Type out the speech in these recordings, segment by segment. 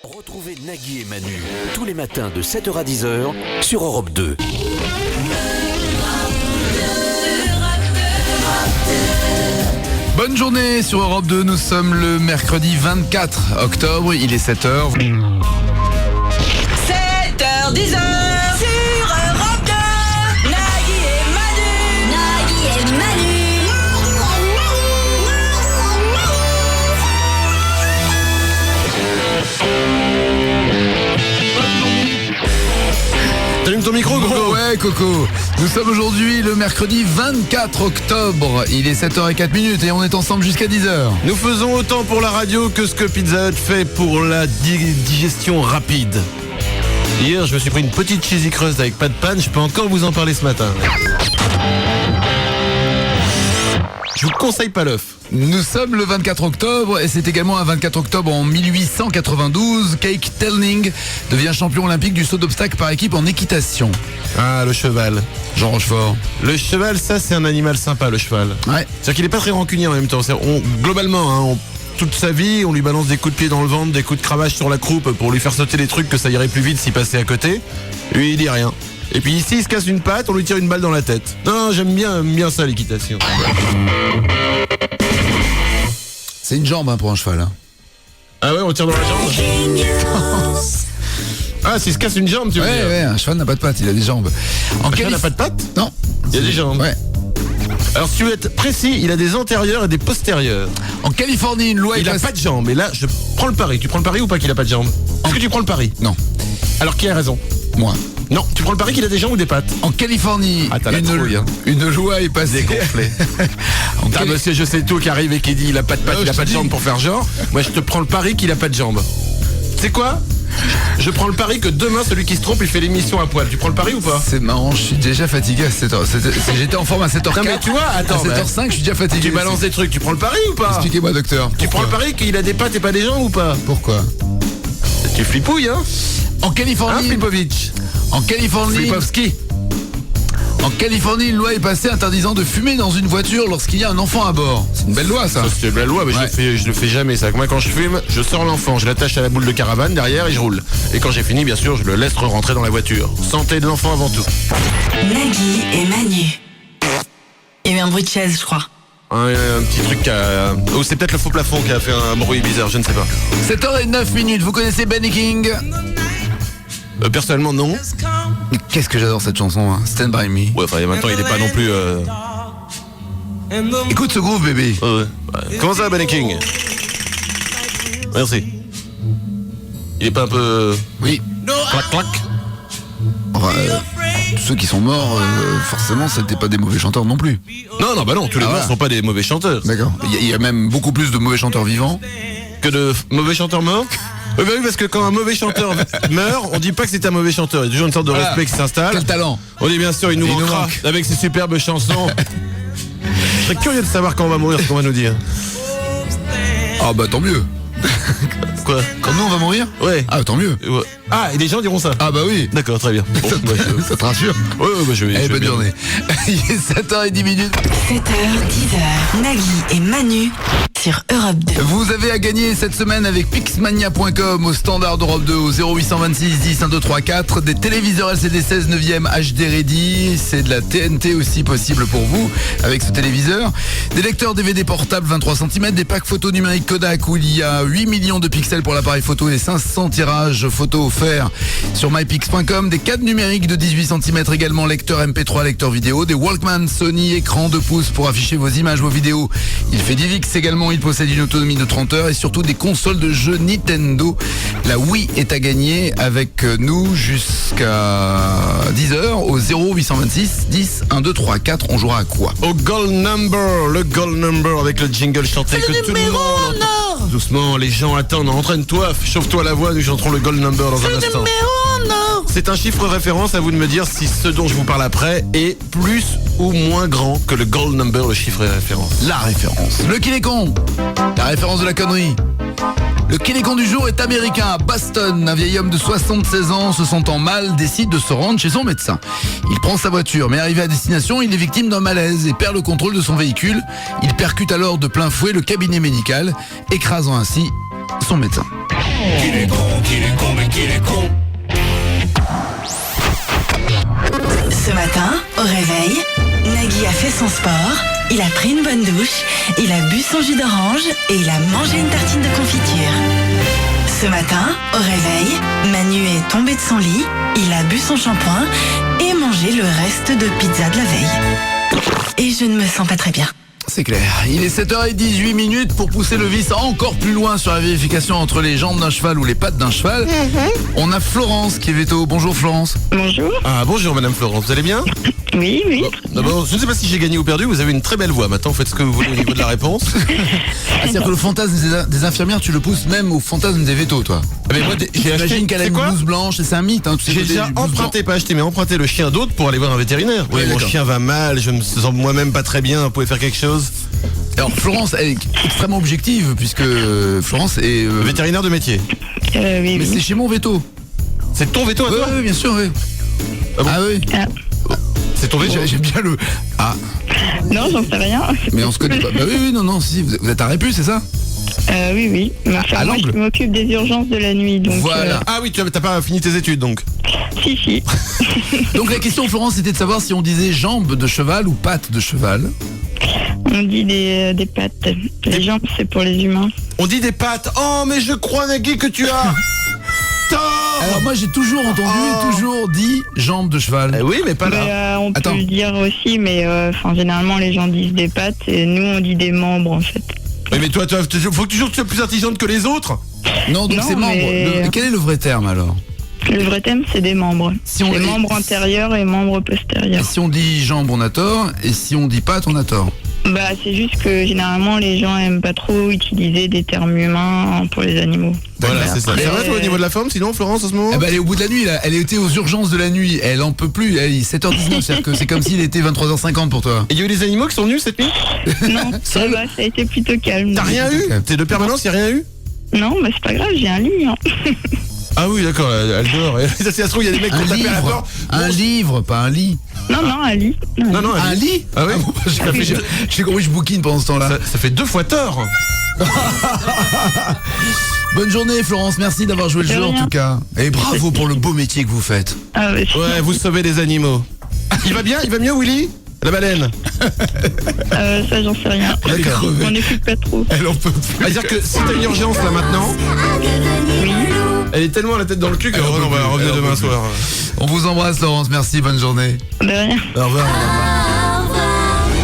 Retrouvez Nagui et Manu tous les matins de 7h à 10h sur Europe 2. Bonne journée sur Europe 2, nous sommes le mercredi 24 octobre, il est 7h. 7h, 10h sur Europe 2. Nagui et Manu. Nagui et Manu. T'allumes ton micro, Coco? Ouais, Coco. Nous sommes aujourd'hui le mercredi 24 octobre. Il est 7h04 et on est ensemble jusqu'à 10h. Nous faisons autant pour la radio que ce que Pizza Hut fait pour la digestion rapide. Hier, je me suis pris une petite cheesy crust avec pas de panne. Je peux encore vous en parler ce matin. Je vous conseille pas l'œuf. Nous sommes le 24 octobre et c'est également un 24 octobre en 1892. Keith Telling devient champion olympique du saut d'obstacle par équipe en équitation. Ah, le cheval. Jean Rochefort. Le cheval, ça c'est un animal sympa, le cheval. Ouais. C'est-à-dire qu'il est pas très rancunier en même temps. Globalement, toute sa vie, on lui balance des coups de pied dans le ventre, des coups de cravache sur la croupe pour lui faire sauter des trucs que ça irait plus vite s'il passait à côté. Lui, il dit rien. Et puis ici, il se casse une patte, on lui tire une balle dans la tête. Non, j'aime bien ça, l'équitation. C'est une jambe pour un cheval. Ah ouais, on tire dans la jambe. Ah, s'il se casse une jambe, tu veux dire? Ouais, un cheval n'a pas de pattes, il a des jambes. Un cheval n'a pas de pattes? Non. Il y a des jambes. Ouais. Alors, si tu veux être précis, il a des antérieures et des postérieures. En Californie, une loi Il a pas de jambes. Et là, je prends le pari. Tu prends le pari ou pas qu'il a pas de jambes? Est-ce que tu prends le pari? Non. Alors, qui a raison? Moi. Non, tu prends le pari qu'il a des jambes ou des pattes? En Californie, t'as la trouille, hein. une loi est passée. Dégonflé. Monsieur, je sais tout qui arrive et qui dit il a pas de pattes, il a pas de jambes pour faire genre. Moi, je te prends le pari qu'il a pas de jambes. C'est quoi? Je prends le pari que demain, celui qui se trompe, il fait l'émission à poil. Tu prends le pari ou pas? C'est marrant, je suis déjà fatigué à 7h. J'étais en forme à 7h04. Non mais tu vois, attends. À 7h05, je suis déjà fatigué. Tu balances des trucs, tu prends le pari ou pas? Expliquez-moi, docteur. Tu prends le pari qu'il a des pattes et pas des jambes ou pas? Pourquoi? Tu flipouilles, hein? En Californie. Flipovic. En Californie. Flipovski. En Californie, une loi est passée interdisant de fumer dans une voiture lorsqu'il y a un enfant à bord. C'est une belle loi, ça. Ça, c'est une belle loi, mais Ouais. je le fais jamais, ça. Moi, quand je fume, je sors l'enfant, je l'attache à la boule de caravane derrière et je roule. Et quand j'ai fini, bien sûr, je le laisse rentrer dans la voiture. Santé de l'enfant avant tout. Nagui et Manu. Il y a eu un bruit de chaise, je crois. Un petit truc qui a... Oh, c'est peut-être le faux plafond qui a fait un bruit bizarre, je ne sais pas. 7h09, vous connaissez Benny King? Personnellement, non. Qu'est-ce que j'adore cette chanson, hein. Stand By Me. Ouais, enfin, maintenant, il est pas non plus... Écoute ce groove, bébé. Ouais. Comment ça, Benny King? Merci. Il est pas un peu... Oui. Clac, clac. Enfin, tous ceux qui sont morts, forcément, c'était pas des mauvais chanteurs non plus. Non, bah non, tous les morts voilà. sont pas des mauvais chanteurs. D'accord. Il y a même beaucoup plus de mauvais chanteurs vivants. Que de mauvais chanteurs morts? Oui, bah oui, parce que quand un mauvais chanteur meurt, on dit pas que c'est un mauvais chanteur. Il y a toujours une sorte de respect qui s'installe. Quel talent. On dit bien sûr, il nous manquera avec ses superbes chansons. Je serais curieux de savoir quand on va mourir, ce qu'on va nous dire. Ah bah tant mieux. Quoi? Quand nous on va mourir? Ouais. Ah tant mieux. Ouais. Ah, et les gens diront ça? Ah bah oui. D'accord, très bien. Bon, Ça te rassure? Ouais, bah je vais... Allez, je vais bonne bien. journée. Il est 7h10. 7h, 10h. Nagui et Manu sur Europe 2. Vous avez à gagner cette semaine avec pixmania.com au standard d'Europe 2 au 0826 10 1234 des téléviseurs LCD 16 9e HD Ready, c'est de la TNT aussi possible pour vous avec ce téléviseur, des lecteurs DVD portables 23 cm, des packs photos numériques Kodak où il y a 8 millions de pixels pour l'appareil photo et 500 tirages photos offerts sur mypix.com, des cadres numériques de 18 cm également, lecteur MP3, lecteur vidéo, des Walkman Sony écran 2 pouces pour afficher vos images, vos vidéos. Il fait DivX également, il possède une autonomie de 30 heures et surtout des consoles de jeux Nintendo. La Wii est à gagner avec nous jusqu'à 10h au 0826 10 1 2 3 4. On jouera à quoi? Au Gold Number, le Gold Number avec le jingle chanté que tout le monde entend. Doucement, les gens attendent, entraîne-toi, chauffe-toi la voix, nous chanterons le Gold Number dans un instant. C'est un chiffre référence, à vous de me dire si ce dont je vous parle après est plus ou moins grand que le Gold Number, le chiffre référence. La référence. Le Kinécon, la référence de la connerie. Le Kinécon du jour est américain. À Boston, un vieil homme de 76 ans se sentant mal décide de se rendre chez son médecin. Il prend sa voiture, mais arrivé à destination, il est victime d'un malaise et perd le contrôle de son véhicule. Il percute alors de plein fouet le cabinet médical, écrasant ainsi son médecin. Ce matin, au réveil, Nagui a fait son sport, il a pris une bonne douche, il a bu son jus d'orange et il a mangé une tartine de confiture. Ce matin, au réveil, Manu est tombé de son lit, il a bu son shampoing et mangé le reste de pizza de la veille. Et je ne me sens pas très bien. C'est clair. Il est 7h18 pour pousser le vice encore plus loin sur la vérification entre les jambes d'un cheval ou les pattes d'un cheval. On a Florence qui est veto. Bonjour Florence. Bonjour. Ah bonjour Madame Florence, vous allez bien? Oui, oui. D'abord, je ne sais pas si j'ai gagné ou perdu, vous avez une très belle voix. Maintenant, faites ce que vous voulez au niveau de la réponse. C'est-à-dire que le fantasme des infirmières, tu le pousses même au fantasme des vétos, toi. Ah, mais moi, j'ai acheté, J'imagine qu'elle a c'est une quoi blouse blanche et c'est un mythe. Hein, J'ai déjà emprunté, pas acheté, mais emprunté le chien d'autre pour aller voir un vétérinaire. Oui, mon d'accord. chien va mal, je me sens moi-même pas très bien, vous pouvez faire quelque chose? Alors Florence, elle est extrêmement objective puisque Florence est... Vétérinaire de métier. Oui, Mais oui. c'est chez mon veto. C'est ton veto à Oui, toi? oui, bien sûr, oui. Ah bon oui. Ah. C'est ton veto? J'aime bien le... Ah, Non, j'en sais rien. mais on se connaît pas. Bah oui, non, si, vous êtes à Répus, c'est ça? Oui, oui. Enfin, à moi, l'angle. je m'occupe des urgences de la nuit, donc... Voilà. Ah oui, t'as pas fini tes études donc. Si. Donc la question Florence c'était de savoir si on disait jambes de cheval ou pattes de cheval. On dit des pattes. Les jambes, c'est pour les humains. On dit des pattes. Oh mais je crois Nagui que tu as... Alors moi j'ai toujours entendu et toujours dit jambes de cheval. Eh oui mais pas là. Mais, on Attends. peut le dire aussi, mais généralement, les gens disent des pattes et nous, on dit des membres, en fait. Oui mais toi, faut que toujours tu sois plus intelligente que les autres. Non, donc Non, c'est membres. mais- Quel est le vrai terme alors? Le vrai thème, c'est des membres. Si on C'est les- membres antérieurs et membres postérieurs. Si on dit jambes on a tort et si on dit pattes on a tort. Bah, c'est juste que généralement, les gens aiment pas trop utiliser des termes humains pour les animaux. Voilà c'est ça. Après- C'est vrai toi au niveau de la forme sinon Florence en ce moment? Eh ben, elle est au bout de la nuit là, elle était aux urgences de la nuit, elle en peut plus, elle est 7h19, c'est-à-dire que c'est comme s'il était 23h50 pour toi. Et il y a eu des animaux qui sont venus cette nuit? Non, ça va, ça a été plutôt calme. T'as rien eu? T'es de permanence, y a rien eu? Non, bah c'est pas grave, j'ai un lit. Hein. Ah oui d'accord, elle dort. Si ça se trouve il y a des mecs qui Un ont tapé à la livre, porte. un livre, pas un lit. Non, un lit. Non non, Un lit? Ah oui. bon, j'ai compris, je bouquine pendant ce temps-là. Ça fait 2 fois tort. Bonne journée Florence, merci d'avoir joué le De jeu en rien. tout cas. Et bravo pour le beau métier que vous faites. Ah, ouais, Ouais, vous sauvez des animaux. Il va bien? Il va mieux Willy? La baleine? ça, j'en sais rien. Elle est Je crevée. m'en occupe pas trop. Elle en peut plus. C'est-à-dire que si t'as une urgence là maintenant, elle est tellement la tête dans le cul que Elle en peut on va plus, revenir elle en demain peut plus. soir. On vous embrasse Laurence, merci, bonne journée. De rien. Au revoir.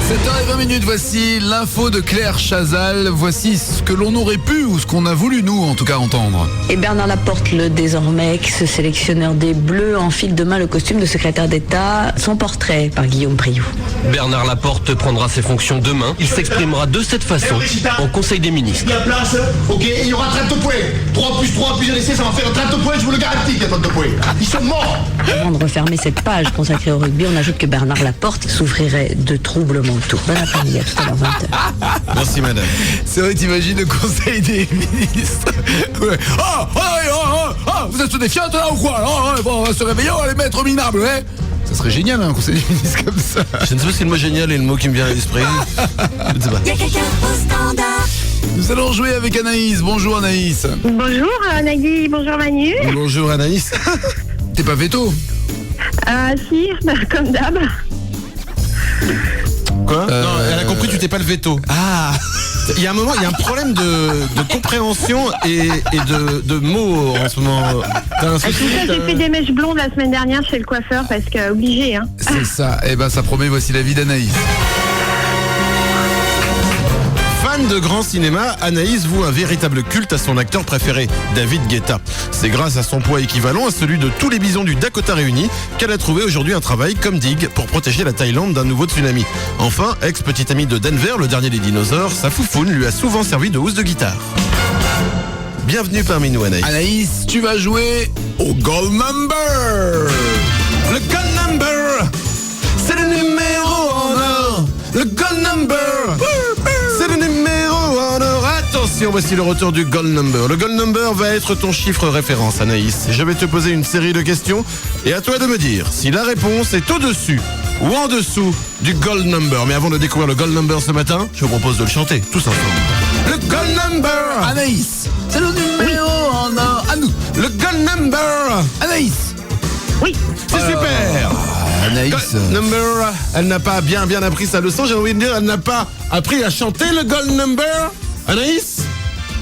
7h20, voici l'info de Claire Chazal. Voici ce que l'on aurait pu ou ce qu'on a voulu nous en tout cas entendre. Et Bernard Laporte, le désormais ex-sélectionneur des Bleus, enfile demain le costume de secrétaire d'État. Son portrait par Guillaume Priou. Bernard Laporte prendra ses fonctions demain. Il s'exprimera de cette façon au Conseil des ministres. Il y a place, ok, il y aura 30 points. 3 plus 3 plus un essai, ça va faire 30 points, je vous le garantis qu'il y a 30 points. Ils sont morts. Avant de refermer cette page consacrée au rugby, on ajoute que Bernard Laporte souffrirait de troubles mentaux. Bon après-midi, à tout à l'heure 20h. Merci madame. C'est vrai, t'imagines le conseil des ministres. Ouais. Vous êtes des fiottes là ou quoi? Bon, on va se réveiller, on va les mettre au minable, ouais. Ça serait génial un conseil des ministres comme ça. Je ne sais pas si le mot génial est le mot qui me vient à l'esprit. Je ne sais pas. Il y a quelqu'un au standard. Nous allons jouer avec Anaïs. Bonjour Anaïs. Bonjour Nagui, bonjour Manu. Bonjour Anaïs. T'es pas veto? Si, comme d'hab. Quoi? Non, elle a compris, tu t'es pas le veto. Ah. Il y a un moment, il y a un problème de compréhension et de mots en ce moment. T'as un souci, J'ai fait des mèches blondes la semaine dernière chez le coiffeur parce que obligé. Hein. C'est ça. Eh ben ça promet, voici la vie d'Anaïs. Fan de grand cinéma, Anaïs voue un véritable culte à son acteur préféré, David Guetta. C'est grâce à son poids équivalent à celui de tous les bisons du Dakota réunis qu'elle a trouvé aujourd'hui un travail comme digue pour protéger la Thaïlande d'un nouveau tsunami. Enfin, ex-petit ami de Denver, le dernier des dinosaures, sa foufoune lui a souvent servi de housse de guitare. Bienvenue parmi nous Anaïs. Anaïs, tu vas jouer au Gold Number. Le Gold Number, c'est le numéro en or. Le Gold Number, c'est le numéro en or. Attention, voici le retour du Gold Number. Le Gold Number va être ton chiffre référence, Anaïs. Je vais te poser une série de questions et à toi de me dire si la réponse est au-dessus ou en dessous du Gold Number. Mais avant de découvrir le Gold Number ce matin, je vous propose de le chanter tous ensemble. Le Gold Number, Anaïs, c'est le numéro Number. Anaïs. Oui. C'est super. Anaïs. Gold Number. Elle n'a pas bien appris sa leçon. J'ai envie de dire, elle n'a pas appris à chanter le Gold Number. Anaïs,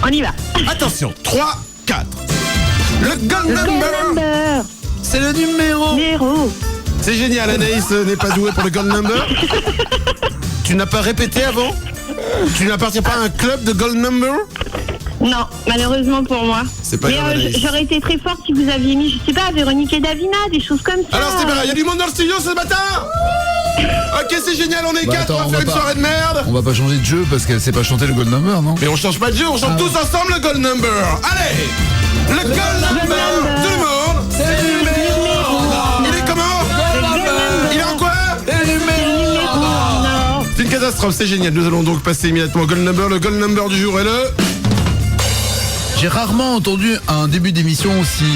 On y va. attention. 3, 4. Le Gold Number. C'est le numéro. Numéro. C'est génial, Anaïs n'est pas douée pour le Gold Number. Tu n'as pas répété avant? Tu n'appartiens pas à un club de Gold Number? Non, malheureusement pour moi. C'est pas Mais grave, Anaïs. j'aurais été très forte si vous aviez mis, je sais pas, Véronique et Davina, des choses comme ça. Alors c'est pas grave, il y a du monde dans le studio ce matin. Ok, c'est génial, on est 4, attends, on va faire une soirée de merde. On va pas changer de jeu parce qu'elle sait pas chanter le Gold Number, non? Mais on change pas de jeu, on chante tous ensemble le Gold Number. Allez, le Gold Number. Tout le monde. C'est le numéro. Il est comment? Il est en quoi? C'est une catastrophe, c'est génial. Nous allons donc passer immédiatement au Gold Number. Le Gold Number du jour est le... J'ai rarement entendu un début d'émission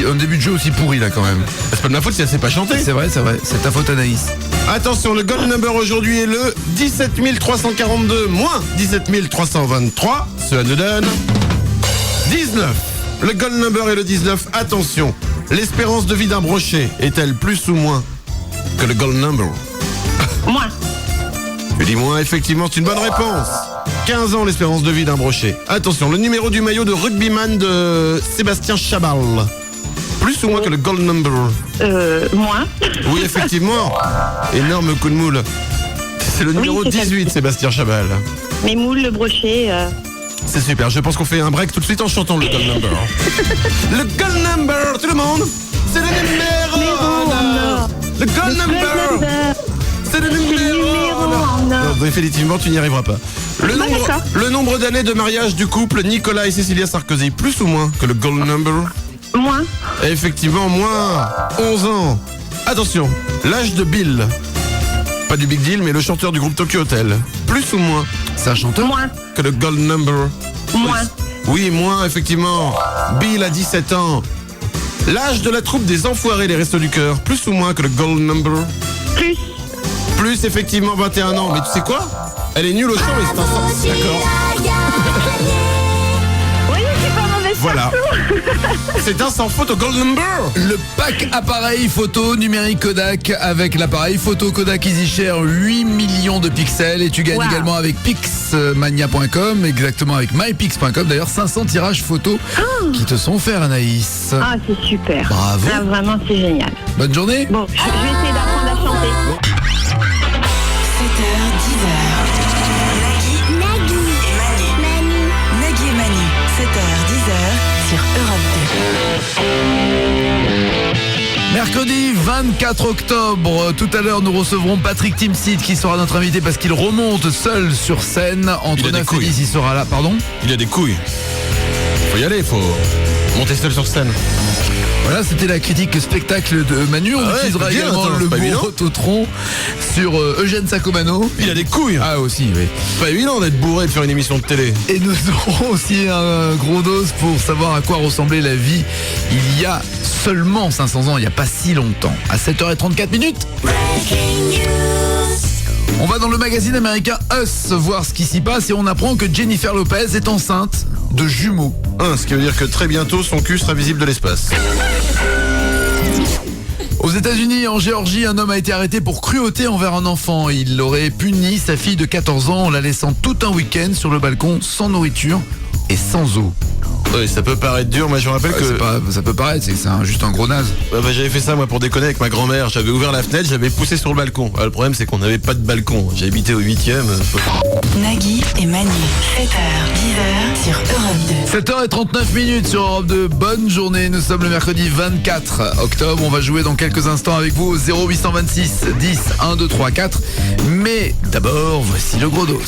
un début de jeu aussi pourri là quand même. C'est pas de ma faute si elle sait pas chanter. C'est vrai, c'est ta faute Anaïs. Attention, le Gold Number aujourd'hui est le 17 342 moins 17 323. Cela nous donne 19. Le Gold Number est le 19. Attention, l'espérance de vie d'un brochet est-elle plus ou moins que le Gold Number? Moins. Je dis moins, effectivement, c'est une bonne réponse. 15 ans l'espérance de vie d'un brochet. Attention, le numéro du maillot de rugbyman de Sébastien Chabal. Plus ou moins que le Gold Number? Moins. Oui, effectivement. Énorme coup de moule. C'est le numéro c'est 18, Sébastien Chabal. Mes moules, le brochet. C'est super, je pense qu'on fait un break tout de suite en chantant le Gold Number. Le Gold Number, tout le monde. C'est le numéro en or. Le Gold Number. C'est le numéro en or. Non, définitivement, tu n'y arriveras pas. Le nombre d'années de mariage du couple Nicolas et Cécilia Sarkozy, plus ou moins que le Gold Number? Moins. Effectivement, moins 11 ans. Attention, l'âge de Bill. Pas du Big Deal, mais le chanteur du groupe Tokyo Hotel. Plus ou moins? C'est un chanteur? Moins. Que le Gold Number? Moins. Oui, moins, effectivement. Bill a 17 ans. L'âge de la troupe des Enfoirés des Restos du Cœur, plus ou moins que le Gold Number? Plus. Plus, effectivement, 21 ans. Mais tu sais quoi? Elle est nulle au chant, mais c'est un sens. D'accord. Oui, c'est pas mauvais. Voilà. C'est un sans faute au Gold Number. Le pack appareil photo numérique Kodak avec l'appareil photo Kodak EasyShare 8 millions de pixels et tu gagnes également avec pixmania.com, exactement avec mypix.com. D'ailleurs 500 tirages photos qui te sont offerts Anaïs. Ah, c'est super. Bravo. Là, vraiment, c'est génial. Bonne journée. Bon, je vais essayer d'apprendre à chanter. 7h, 10h. Nagui et Manu. Nagui et Manu. 7h, 10h sur Europe 2. Mercredi 24 octobre, tout à l'heure nous recevrons Patrick Timsit qui sera notre invité parce qu'il remonte seul sur scène entre 9 et 10, il sera là, pardon. Il a des couilles. Faut y aller, faut monter seul sur scène. Voilà, c'était la critique spectacle de Manu. On utilisera également le mot Autotron sur Eugène Sacomano. Il a des couilles. Ah aussi, oui. C'est pas évident d'être bourré et de faire une émission de télé. Et nous aurons aussi un gros dos pour savoir à quoi ressemblait la vie il y a seulement 500 ans, il n'y a pas si longtemps. À 7h34 minutes. On va dans le magazine américain Us voir ce qui s'y passe et on apprend que Jennifer Lopez est enceinte de jumeaux. Ce qui veut dire que très bientôt son cul sera visible de l'espace. Aux États-Unis, en Géorgie, un homme a été arrêté pour cruauté envers un enfant. Il aurait puni sa fille de 14 ans en la laissant tout un week-end sur le balcon sans nourriture et sans eau. Oui, ça peut paraître dur, mais je me rappelle que... Ça peut paraître, c'est juste un gros naze. J'avais fait ça moi pour déconner avec ma grand-mère. J'avais ouvert la fenêtre, j'avais poussé sur le balcon. Le problème c'est qu'on n'avait pas de balcon. J'habitais au 8e. Nagui et Manu, 7h, 10h sur Europe 2. 7h39 minutes sur Europe 2. Bonne journée, nous sommes le mercredi 24 octobre. On va jouer dans quelques instants avec vous au 0826 10 1 2 3 4. Mais d'abord, voici le gros dos.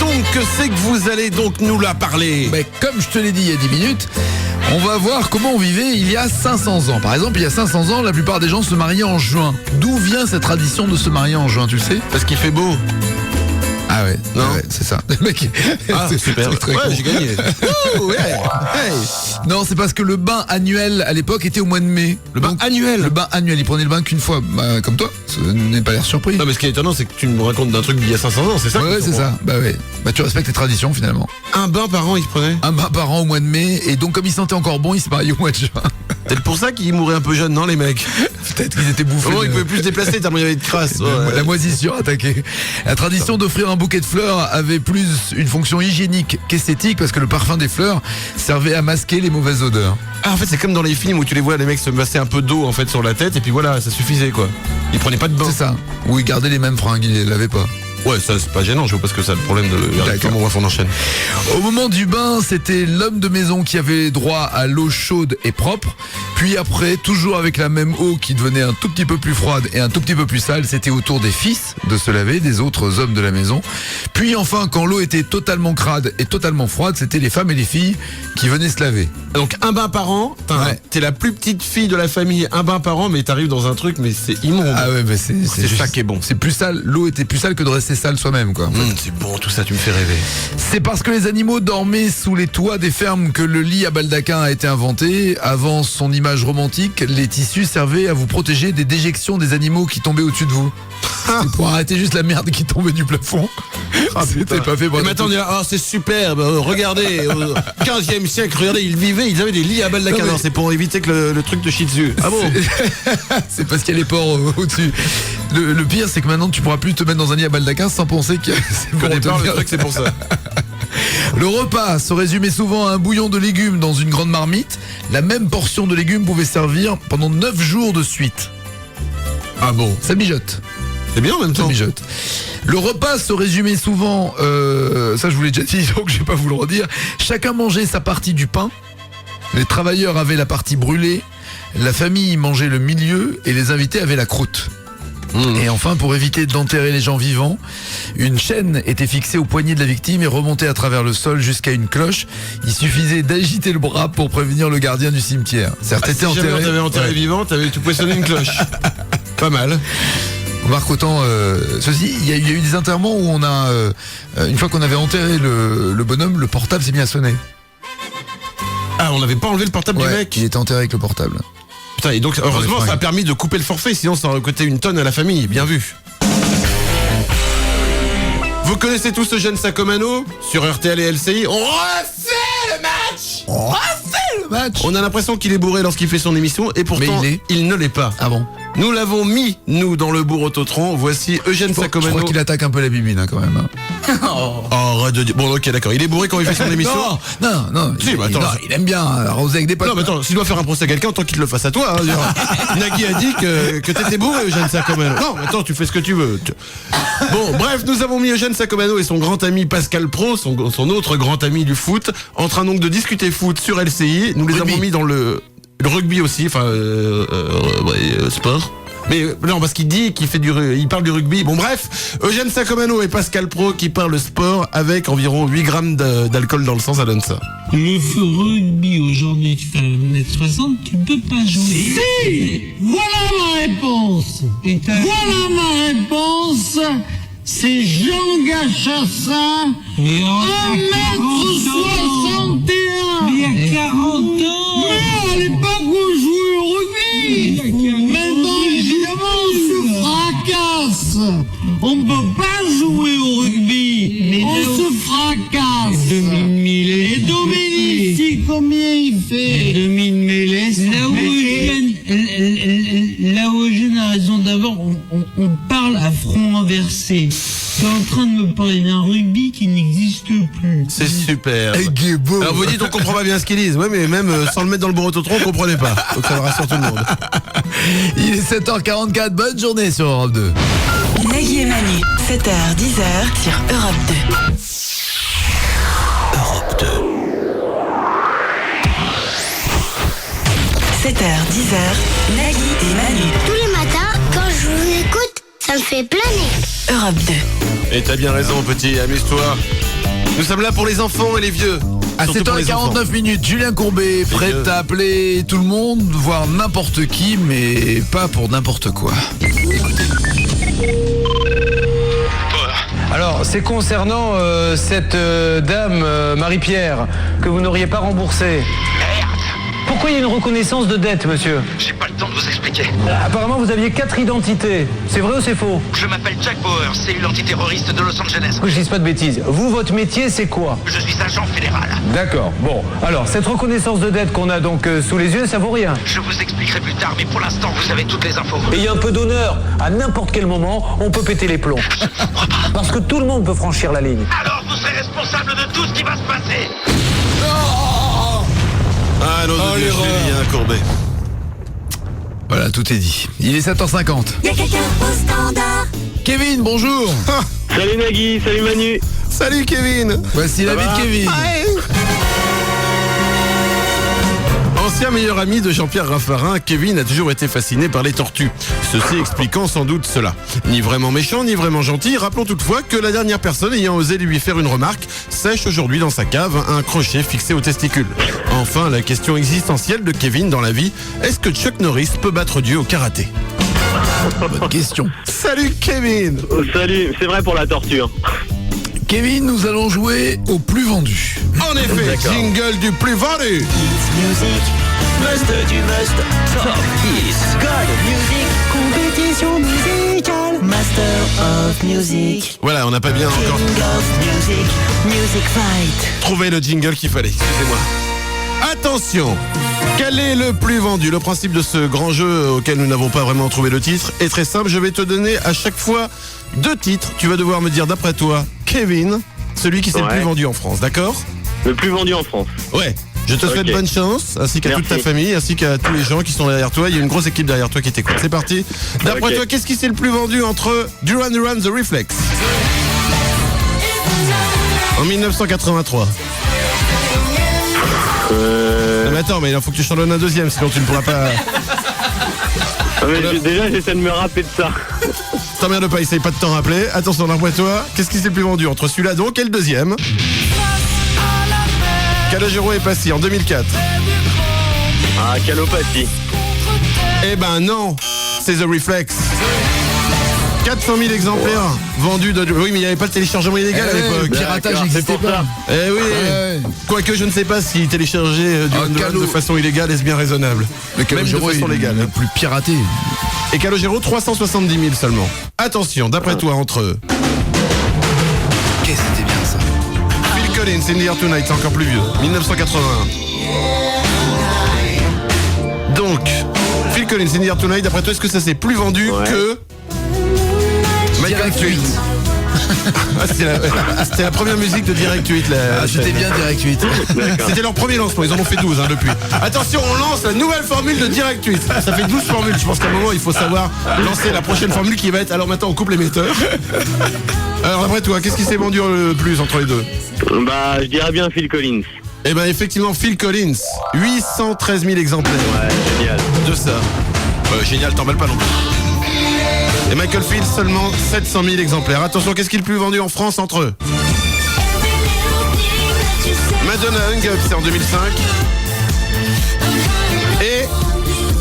Donc que c'est que vous allez donc nous la parler? Comme je te l'ai dit il y a 10 minutes, on va voir comment on vivait il y a 500 ans. Par exemple, il y a 500 ans, la plupart des gens se mariaient en juin. D'où vient cette tradition de se marier en juin, tu le sais? Parce qu'il fait beau. Ah ouais, Non. ouais, c'est ça. Le mec, Ah, super. c'est très Ouais, con. j'ai gagné. Ouh, ouais. Hey. Non, c'est parce que le bain annuel à l'époque était au mois de mai. Le bain annuel. Le bain annuel, il prenait le bain qu'une fois. Bah, comme toi, ça n'est pas l'air surpris. Non, mais ce qui est étonnant, c'est que tu me racontes d'un truc d'il y a 500 ans, c'est ça? Ouais, c'est ça. Bah ouais. Bah tu respectes les traditions finalement. Un bain par an, il se prenait. Un bain par an au mois de mai, et donc comme il sentait encore bon, il se mariait au mois de juin. C'est pour ça qu'ils mouraient un peu jeunes, non, les mecs? Peut-être qu'ils étaient bouffés. Comment ils pouvaient plus se déplacer tellement il y avait de crasse. La moisissure attaquée. La tradition d'offrir un bouquet de fleurs avait plus une fonction hygiénique qu'esthétique, parce que le parfum des fleurs servait à masquer les mauvaises odeurs. Ah, en fait, c'est comme dans les films où tu les vois, les mecs se masser un peu d'eau en fait sur la tête, et puis voilà, ça suffisait quoi. Ils prenaient pas de bain. C'est ça. Ou ils gardaient les mêmes fringues, ils les lavaient pas. Ouais, ça c'est pas gênant, je vois pas ce que ça a le problème de. D'accord. Comment on enchaîne. Au moment du bain, c'était l'homme de maison qui avait droit à l'eau chaude et propre. Puis après, toujours avec la même eau qui devenait un tout petit peu plus froide et un tout petit peu plus sale, c'était au tour des fils de se laver, des autres hommes de la maison. Puis enfin, quand l'eau était totalement crade et totalement froide, c'était les femmes et les filles qui venaient se laver. Donc un bain par an, Ouais. t'es la plus petite fille de la famille, un bain par an, mais t'arrives dans un truc, mais c'est immonde. Ah ouais, mais c'est C'est juste- ça qui est bon. C'est plus sale, l'eau était plus sale que de rester sale soi-même, quoi. C'est bon, tout ça, tu me fais rêver. C'est parce que les animaux dormaient sous les toits des fermes que le lit à baldaquin a été inventé. Avant son image romantique, les tissus servaient à vous protéger des déjections des animaux qui tombaient au-dessus de vous. C'était pour arrêter juste la merde qui tombait du plafond. C'était pas fait pour Et maintenant on dit, ah c'est superbe, regardez, au 15e siècle, regardez, ils vivaient, ils avaient des lits à baldaquin. Non, mais- Non, c'est pour éviter que le truc te chie dessus. Ah bon? C'est parce qu'il y a les porcs au-dessus. Le pire, c'est que maintenant tu pourras plus te mettre dans un lit à baldaquin sans penser que c'est Au pour départ, le tenir- truc c'est pour ça. Le repas se résumait souvent à un bouillon de légumes dans une grande marmite. La même portion de légumes pouvait servir pendant 9 jours de suite. Ah bon? Ça mijote. C'est bien en même Ça temps. mijote. Le repas se résumait souvent, ça je vous l'ai déjà dit, donc je vais pas vous le redire. Chacun mangeait sa partie du pain. Les travailleurs avaient la partie brûlée. La famille mangeait le milieu et les invités avaient la croûte. Et enfin, pour éviter d'enterrer les gens vivants, une chaîne était fixée au poignet de la victime et remontait à travers le sol jusqu'à une cloche. Il suffisait d'agiter le bras pour prévenir le gardien du cimetière. Certes, Si jamais t'avais enterré ouais. vivant, tu pouvais sonner une cloche. Pas mal. Marc, autant ceci, il y a eu des enterrements où on a, une fois qu'on avait enterré le bonhomme, le portable s'est mis à sonner. Ah, on n'avait pas enlevé le portable du Ouais, mec. il était enterré avec le portable. Putain, et donc heureusement fringues. ça a permis de couper le forfait, sinon ça aurait coûté une tonne à la famille. Bien vu. Vous connaissez tous ce jeune Sacomano sur RTL et LCI? On refait le match. On a fait le match. On a l'impression qu'il est bourré lorsqu'il fait son émission et pourtant Mais il ne l'est pas. Ah bon? Nous l'avons mis, nous, dans le bourg Autotron. Voici Eugène Je crois Sacomano. qu'il attaque un peu la bibine quand même. Oh, arrête de dire. Bon, ok, d'accord. Il est bourré quand il fait son émission. Non, Si, bah, attends, il aime bien arroser avec des potes. Non, mais attends, s'il doit faire un procès à quelqu'un, tant qu'il le fasse à toi. Hein, Nagui a dit que t'étais bourré, Eugène Sacomano. Non, mais attends, tu fais ce que tu veux. Bon, bref, nous avons mis Eugène Sacomano et son grand ami Pascal Pro, son autre grand ami du foot, en train donc de discuter foot sur LCI. Nous les Rugby. avons mis dans le rugby aussi, enfin, sport. Mais non, parce qu'il dit il parle du rugby. Bon, bref, Eugène Sacomano et Pascal Pro qui parlent sport avec environ 8 grammes d'alcool dans le sang, ça donne ça. Le rugby aujourd'hui, tu fais 1m60, tu peux pas jouer. Si! Voilà ma réponse! Voilà ma réponse! C'est Jean Gachassin, 1m61! Il y a 40 ans! Mais à l'époque où je jouais au rugby! Maintenant, évidemment, on se fracasse! On ne peut pas jouer au rugby! On se fracasse! Et Dominici, combien il fait? 2000 Mélès. Là où Eugène a raison, d'abord, on parle à front inversé. Tu es en train de me parler d'un rugby qui n'existe plus. C'est super. beau. Alors vous dites on comprend pas bien ce qu'ils disent. Ouais, mais même sans le mettre dans le bon autotron, on comprenait pas. Donc ça rassure tout le monde. Il est 7h44, bonne journée sur Europe 2. Nagui et Manu, 7h-10h sur Europe 2. Europe 2. 7h-10h, Nagui et Manu, Tous les matins, quand je vous écoute, ça me fait planer. Europe 2. Et t'as bien raison, petit, amuse-toi. Nous sommes là pour les enfants et les vieux. À Surtout pour les enfants. 7h49 minutes, Julien Courbet, prêt vieux. à appeler tout le monde, voire n'importe qui, mais pas pour n'importe quoi. Alors, c'est concernant cette dame, Marie-Pierre, que vous n'auriez pas remboursée. Pourquoi il y a une reconnaissance de dette, monsieur? J'ai pas le temps de vous expliquer. Apparemment, vous aviez 4 identités. C'est vrai ou c'est faux? Je m'appelle Jack Bauer, cellule antiterroriste de Los Angeles. Que je dise pas de bêtises. Vous, votre métier, c'est quoi? Je suis agent fédéral. D'accord. Bon, alors, cette reconnaissance de dette qu'on a donc sous les yeux, ça vaut rien. Je vous expliquerai plus tard, mais pour l'instant, vous avez toutes les infos. Et il y a un peu d'honneur. À n'importe quel moment, on peut péter les plombs. Parce que tout le monde peut franchir la ligne. Alors vous serez responsable de tout ce qui va se passer. Ah non, Julien Courbet. Voilà, tout est dit. Il est 7h50. Y'a quelqu'un au standard. Kevin, bonjour. Salut Nagui, salut Manu. Salut Kevin. Voici la vie de Kevin. Ancien meilleur ami de Jean-Pierre Raffarin, Kevin a toujours été fasciné par les tortues. Ceci expliquant sans doute cela. Ni vraiment méchant, ni vraiment gentil, rappelons toutefois que la dernière personne ayant osé lui faire une remarque sèche aujourd'hui dans sa cave un crochet fixé au testicule. Enfin, la question existentielle de Kevin dans la vie, est-ce que Chuck Norris peut battre Dieu au karaté? Bonne question. Salut Kevin. Salut, c'est vrai pour la tortue. Kevin, nous allons jouer au plus vendu. En effet, jingle du plus vendu. Must du must. Top Hits. God Music. Compétition musicale. Master of Music. Voilà, on n'a pas bien encore King of Music. Music Fight. trouvé le jingle qu'il fallait. Excusez-moi. Attention, quel est le plus vendu? Le principe de ce grand jeu auquel nous n'avons pas vraiment trouvé le titre est très simple. Je vais te donner à chaque fois 2 titres. Tu vas devoir me dire d'après toi, Kevin, celui qui s'est le plus vendu en France, d'accord? Le plus vendu en France. Ouais. Je te souhaite bonne chance, ainsi qu'à toute ta famille, ainsi qu'à tous les gens qui sont derrière toi. Il y a une grosse équipe derrière toi qui t'écoute. C'est parti. D'après toi, qu'est-ce qui s'est le plus vendu entre Duran Duran The Reflex en 1983? Mais attends, mais il faut que tu t'en donnes un deuxième, sinon tu ne pourras pas... Déjà, j'essaie de me rappeler de ça. T'emmerde pas, essaye pas de t'en rappeler. Attention, d'après toi, qu'est-ce qui s'est le plus vendu entre celui-là donc et le deuxième? Calogero est passé en 2004. Ah, Calopati. Eh ben non, c'est The Reflex. 400 000 exemplaires vendus de... Oui, mais il n'y avait pas de téléchargement illégal à l'époque. Le piratage n'existait pas. Eh oui. Quoique je ne sais pas si télécharger de façon illégale est bien raisonnable. Mais même de façon légale. Le plus piraté. Et Calogero, 370 000 seulement. Attention, d'après toi, entre eux... Qu'est-ce que c'était bien ça? Phil Collins, In the Air Tonight, c'est encore plus vieux. 1981. Donc, Phil Collins, In the Air Tonight, d'après toi, est-ce que ça s'est plus vendu que... Direct 8. C'était la première musique de Direct 8. C'était bien Direct 8. C'était leur premier lancement, ils en ont fait 12 depuis. Attention, on lance la nouvelle formule de Direct 8. Ça fait 12 formules, je pense qu'à un moment il faut savoir lancer la prochaine formule qui va être... Alors maintenant on coupe l'émetteur. Alors après toi, qu'est-ce qui s'est vendu le plus entre les deux? Bah je dirais bien Phil Collins. Eh ben effectivement Phil Collins, 813 000 exemplaires. Ouais, génial. De ça. Génial, t'emballes pas non plus. Et Michael Field, seulement 700 000 exemplaires. Attention, qu'est-ce qui est le plus vendu en France entre eux? Madonna Hung Up, c'est en 2005. Et...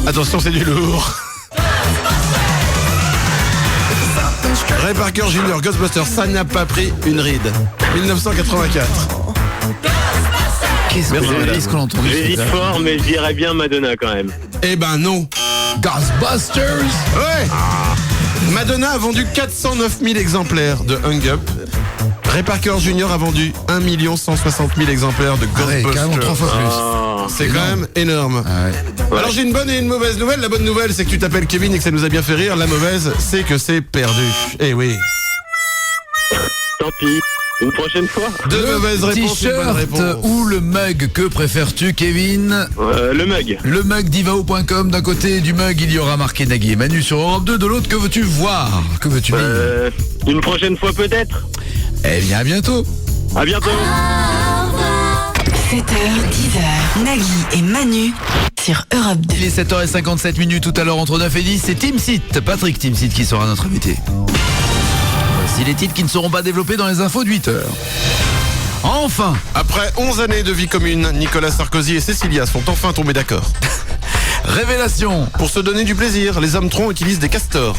attention, c'est du lourd. Ray Parker Jr. Ghostbusters, ça n'a pas pris une ride. 1984. Qu'est-ce qu'on a entendu? J'hésite fort, mais je dirais bien Madonna quand même. Eh ben non. Ghostbusters. Ouais. Madonna a vendu 409 000 exemplaires de Hung Up. Ray Parker Jr. a vendu 1 160 000 exemplaires de Ghostbusters. Carrément 3 fois plus. C'est quand même énorme. Alors j'ai une bonne et une mauvaise nouvelle. La bonne nouvelle, c'est que tu t'appelles Kevin et que ça nous a bien fait rire. La mauvaise, c'est que c'est perdu. Eh oui. Tant pis. Une prochaine fois. Deux mauvaises réponses. T-shirt ou le mug, que préfères-tu, Kevin? Le mug. Le mug d'Ivao.com. D'un côté du mug, il y aura marqué Nagui et Manu sur Europe 2. De l'autre, que veux-tu voir? Que veux-tu lire? Une prochaine fois peut-être. Eh bien, à bientôt. À bientôt. 7h, 10h, Nagui et Manu sur Europe 2. Il est 7h57 tout à l'heure entre 9 et 10. C'est Timsit, Patrick Timsit qui sera notre invité. Voici les titres qui ne seront pas développés dans les infos de 8h. Enfin, après 11 années de vie commune, Nicolas Sarkozy et Cécilia sont enfin tombés d'accord. Révélation. Pour se donner du plaisir, les hommes troncs utilisent des castors.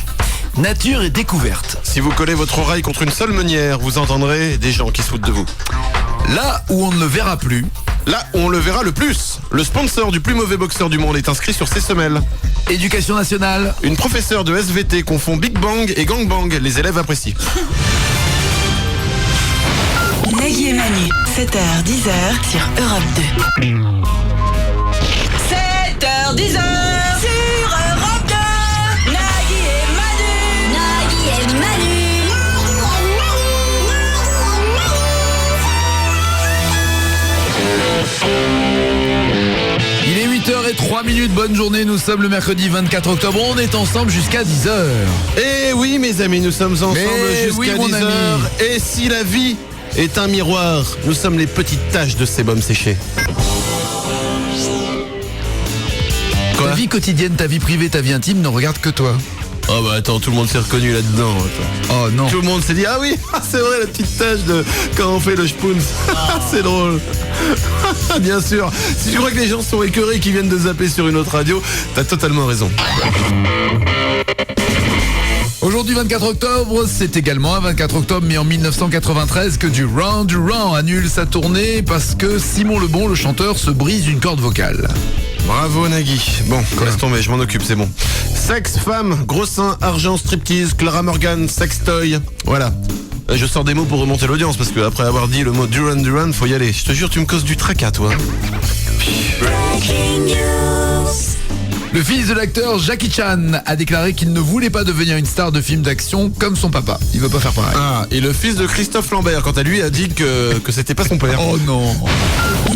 nature et découverte. Si vous collez votre oreille contre une seule meunière, vous entendrez des gens qui se foutent de vous. Là où on ne le verra plus. Là où on le verra le plus. Le sponsor du plus mauvais boxeur du monde est inscrit sur ses semelles. Éducation nationale. Une professeure de SVT confond Big Bang et Gangbang. Les élèves apprécient. Nagui et Manu, 7h, 10h sur Europe 2. 7h, 10h sur Europe 2. Nagui et Manu. Nagui et Manu. Il est 8h03, bonne journée, nous sommes le mercredi 24 octobre, on est ensemble jusqu'à 10h. Et oui mes amis, nous sommes ensemble jusqu'à 10h. Et si la vie est un miroir, nous sommes les petites taches de sébum séché. Ta vie quotidienne, ta vie privée, ta vie intime ne regarde que toi. Oh bah attends, tout le monde s'est reconnu là-dedans. Oh non. Tout le monde s'est dit, ah oui, c'est vrai la petite tache de quand on fait le spoons. C'est drôle. Bien sûr. Si tu crois que les gens sont écœurés qui viennent de zapper sur une autre radio, t'as totalement raison. Aujourd'hui 24 octobre, c'est également un 24 octobre mais en 1993 que Duran annule sa tournée parce que Simon Le Bon, le chanteur, se brise une corde vocale. Bravo Nagui. Bon, laisse tomber, je m'en occupe, c'est bon. Sexe, femme, gros sein, argent, striptease, Clara Morgan, sextoy. Voilà. Je sors des mots pour remonter l'audience parce que après avoir dit le mot Duran, faut y aller. Je te jure, tu me causes du tracas, toi. Le fils de l'acteur Jackie Chan a déclaré qu'il ne voulait pas devenir une star de film d'action comme son papa. Il veut pas faire pareil. Ah, et le fils de Christophe Lambert, quant à lui, a dit que c'était pas son père. Oh non.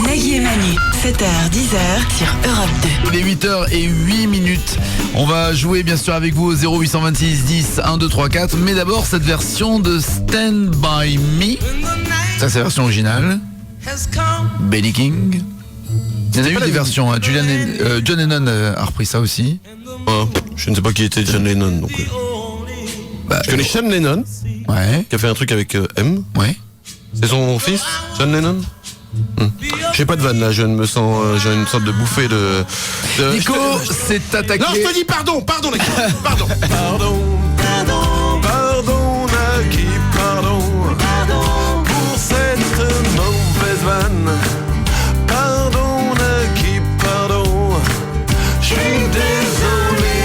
Nagui et Manu, 7h, 10h sur Europe 2. Il est 8h08. On va jouer bien sûr avec vous au 0826 10 1 2 3 4. Mais d'abord cette version de Stand By Me. Ça c'est la version originale. Benny King. Il y en a eu des versions, hein. John Lennon a repris ça aussi. Oh, je ne sais pas qui était John Lennon. Donc, je connais Sean Lennon, qui a fait un truc avec M. Ouais. C'est son fils, John Lennon. J'ai pas de vanne là, je me sens, j'ai une sorte de bouffée de... Nico s'est attaqué... Non, je te dis pardon, Nagui, pardon. Pardon Nagui, pardon. Pour cette mauvaise vanne. Je suis désolé.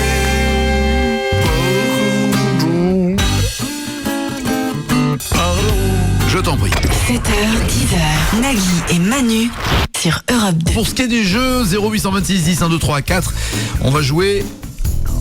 Pardon. Je t'en prie. 7h, 10h, Nagui et Manu sur Europe 2. Pour ce qui est du jeu, 0826 10 1 2 3 4, on va jouer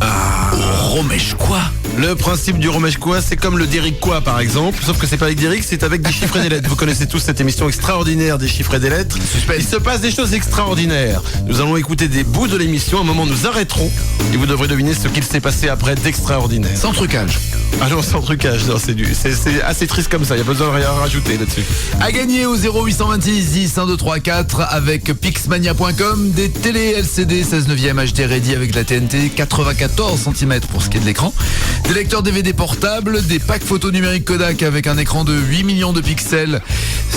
au Romeshquois. Le principe du Romeshquois, c'est comme le Dériquois par exemple, sauf que c'est pas avec des rix, c'est avec des chiffres et des lettres. Vous connaissez tous cette émission extraordinaire des chiffres et des lettres. Il se passe des choses extraordinaires. Nous allons écouter des bouts de l'émission, à un moment nous arrêterons et vous devrez deviner ce qu'il s'est passé après d'extraordinaire. Sans trucage. Ah non, sans trucage, non, c'est assez triste comme ça, il n'y a pas besoin de rien rajouter là-dessus. À gagner au 0826 10 1 2 3 4 avec pixmania.com, des télé LCD 16 neuvième HD Ready avec la TNT, 94 cm pour ce qui est de l'écran, des lecteurs DVD portables, des packs photo numériques Kodak avec un écran de 8 millions de pixels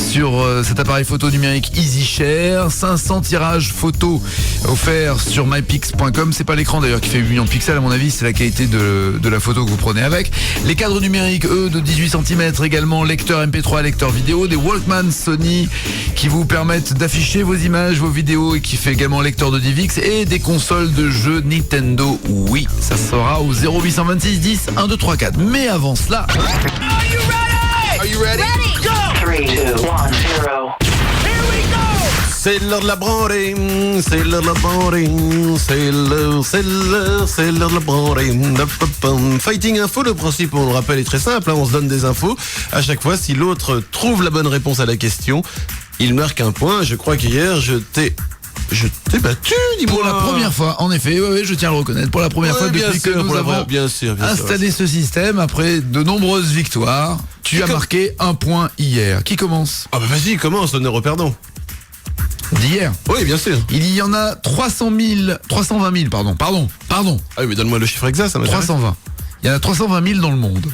sur cet appareil photo numérique EasyShare, 500 tirages photos offerts sur mypix.com. C'est pas l'écran d'ailleurs qui fait 8 millions de pixels à mon avis, c'est la qualité de la photo que vous prenez avec. Les cadres numériques, eux, de 18 cm également, lecteur MP3, lecteur vidéo, des Walkman Sony qui vous permettent d'afficher vos images, vos vidéos et qui fait également lecteur de DivX et des consoles de jeux Nintendo Wii. Ça sera au 0826 10 1 2 3 4. Mais avant cela... Are you ready? Go! 3, 2, 1, 0. C'est l'heure de la branlée, c'est l'heure de la branlée, c'est l'heure de la branlée. Fighting Info, le principe, on le rappelle, est très simple, hein, on se donne des infos. À chaque fois, si l'autre trouve la bonne réponse à la question, il marque un point. Je crois qu'hier, je t'ai battu, dis-moi. Pour la première fois, en effet, oui, je tiens à le reconnaître, pour la première fois depuis que nous avons installé ce système, après de nombreuses victoires, tu as marqué un point hier. Qui commence? Ah bah vas-y, commence, honneur au perdant. D'hier. Oui, bien sûr. Il y en a 320 000, pardon. Ah oui, mais donne-moi le chiffre exact, ça m'intéresse. 320. Il y en a 320 000 dans le monde.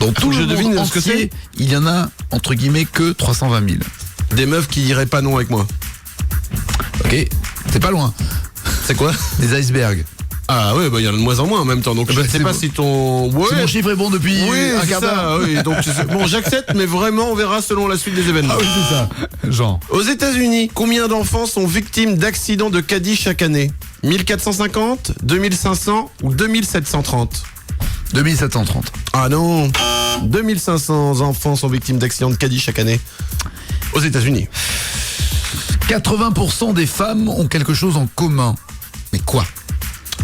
Donc tout le monde entier, ce que c'est. Il y en a, entre guillemets, que 320 000. Des meufs qui diraient pas non avec moi. Ok, c'est pas loin. C'est quoi? Des icebergs. Ah ouais, bah il y en a de moins en moins en même temps, donc je ne sais pas si ton... Ouais. Si mon chiffre est bon depuis un quart d'heure. Oui, donc bon, j'accepte, mais vraiment on verra selon la suite des événements. Ah oui, c'est ça, Jean. Aux États-Unis, combien d'enfants sont victimes d'accidents de caddie chaque année? 1450, 2500 ou 2730? 2730. Ah non, 2500 enfants sont victimes d'accidents de caddie chaque année aux États-Unis. 80% des femmes ont quelque chose en commun. Mais quoi?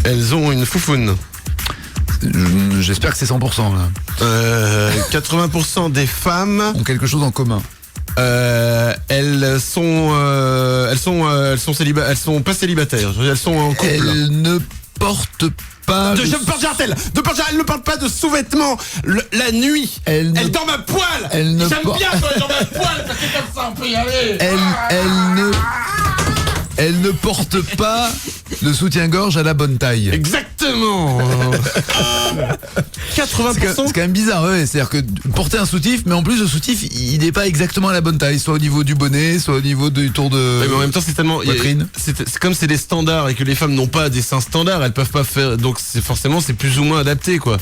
Elles ont une foufoune. J'espère que c'est 100% là. 80% des femmes ont quelque chose en commun. Elles sont pas célibataires. Elles sont en couple. Elles ne portent pas. Elles ne portent pas de sous-vêtements la nuit. Elles dorment à poil. J'aime bien quand elles dorment à poil parce que comme ça on peut y aller. Elle ne porte pas le soutien-gorge à la bonne taille. Exactement. 80%. C'est quand même bizarre, ouais. C'est-à-dire que porter un soutif, mais en plus le soutif, il n'est pas exactement à la bonne taille, soit au niveau du bonnet, soit au niveau du tour de. Ouais, mais en même temps, c'est tellement. Poitrine. C'est comme c'est des standards et que les femmes n'ont pas des seins standards, elles peuvent pas faire. Donc forcément, c'est plus ou moins adapté, quoi.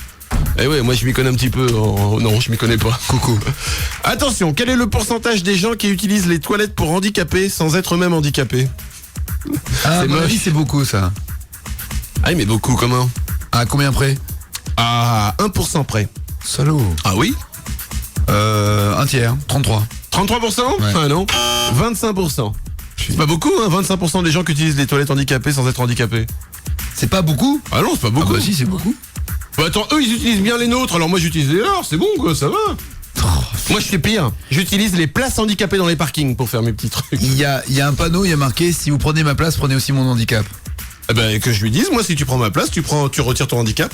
Et ouais, moi je m'y connais un petit peu. Non, je m'y connais pas. Coucou. Attention, quel est le pourcentage des gens qui utilisent les toilettes pour handicapés sans être eux-mêmes handicapés? Ah, à mon avis, c'est beaucoup ça. Ah oui, mais beaucoup, comment? À combien près? À 1% près. Salaud. Ah oui? Un tiers, 33. 33%? Ouais. Ah non. 25%. C'est pas beaucoup, hein, 25% des gens qui utilisent les toilettes handicapées sans être handicapés. C'est pas beaucoup? Ah non, c'est pas beaucoup. Ah bah si, c'est beaucoup. Bah attends, eux ils utilisent bien les nôtres, alors moi j'utilise les leurs, c'est bon quoi, ça va. Moi je fais pire, j'utilise les places handicapées dans les parkings pour faire mes petits trucs. Il y a un panneau, il y a marqué: si vous prenez ma place, prenez aussi mon handicap. Eh ben que je lui dise, moi si tu prends ma place, tu retires ton handicap.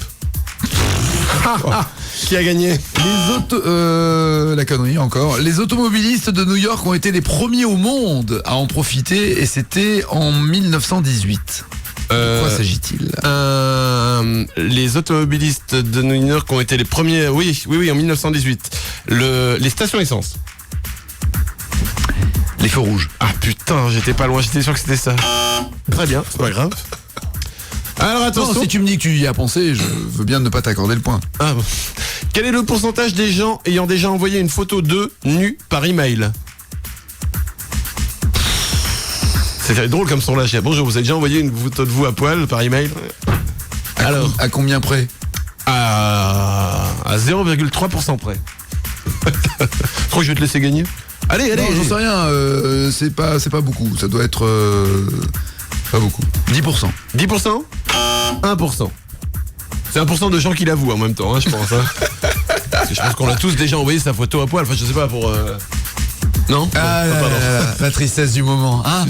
Qui a gagné? La connerie encore. Les automobilistes de New York ont été les premiers au monde à en profiter, et c'était en 1918. De quoi s'agit-il? Les automobilistes de New York ont été les premiers, oui, en 1918. Les stations essence. Les feux rouges. Ah putain, j'étais pas loin, j'étais sûr que c'était ça. Très bien, c'est pas grave. Alors attention. Non, si tu me dis que tu y as pensé, je veux bien ne pas t'accorder le point. Ah bon. Quel est le pourcentage des gens ayant déjà envoyé une photo d'eux nus par email? C'est drôle comme sondage. Bonjour, vous avez déjà envoyé une photo de vous à poil par email? Alors, à combien près? À 0,3% près. Je crois que je vais te laisser gagner. Allez. Non, j'en sais rien. C'est pas beaucoup. Ça doit être pas beaucoup. 10%. 10%? 1%. C'est 1% de gens qui l'avouent en même temps, hein, je pense. Hein. Parce que je pense qu'on a tous déjà envoyé sa photo à poil. Enfin, je sais pas pour. Non? Ah, la tristesse du moment. Hein,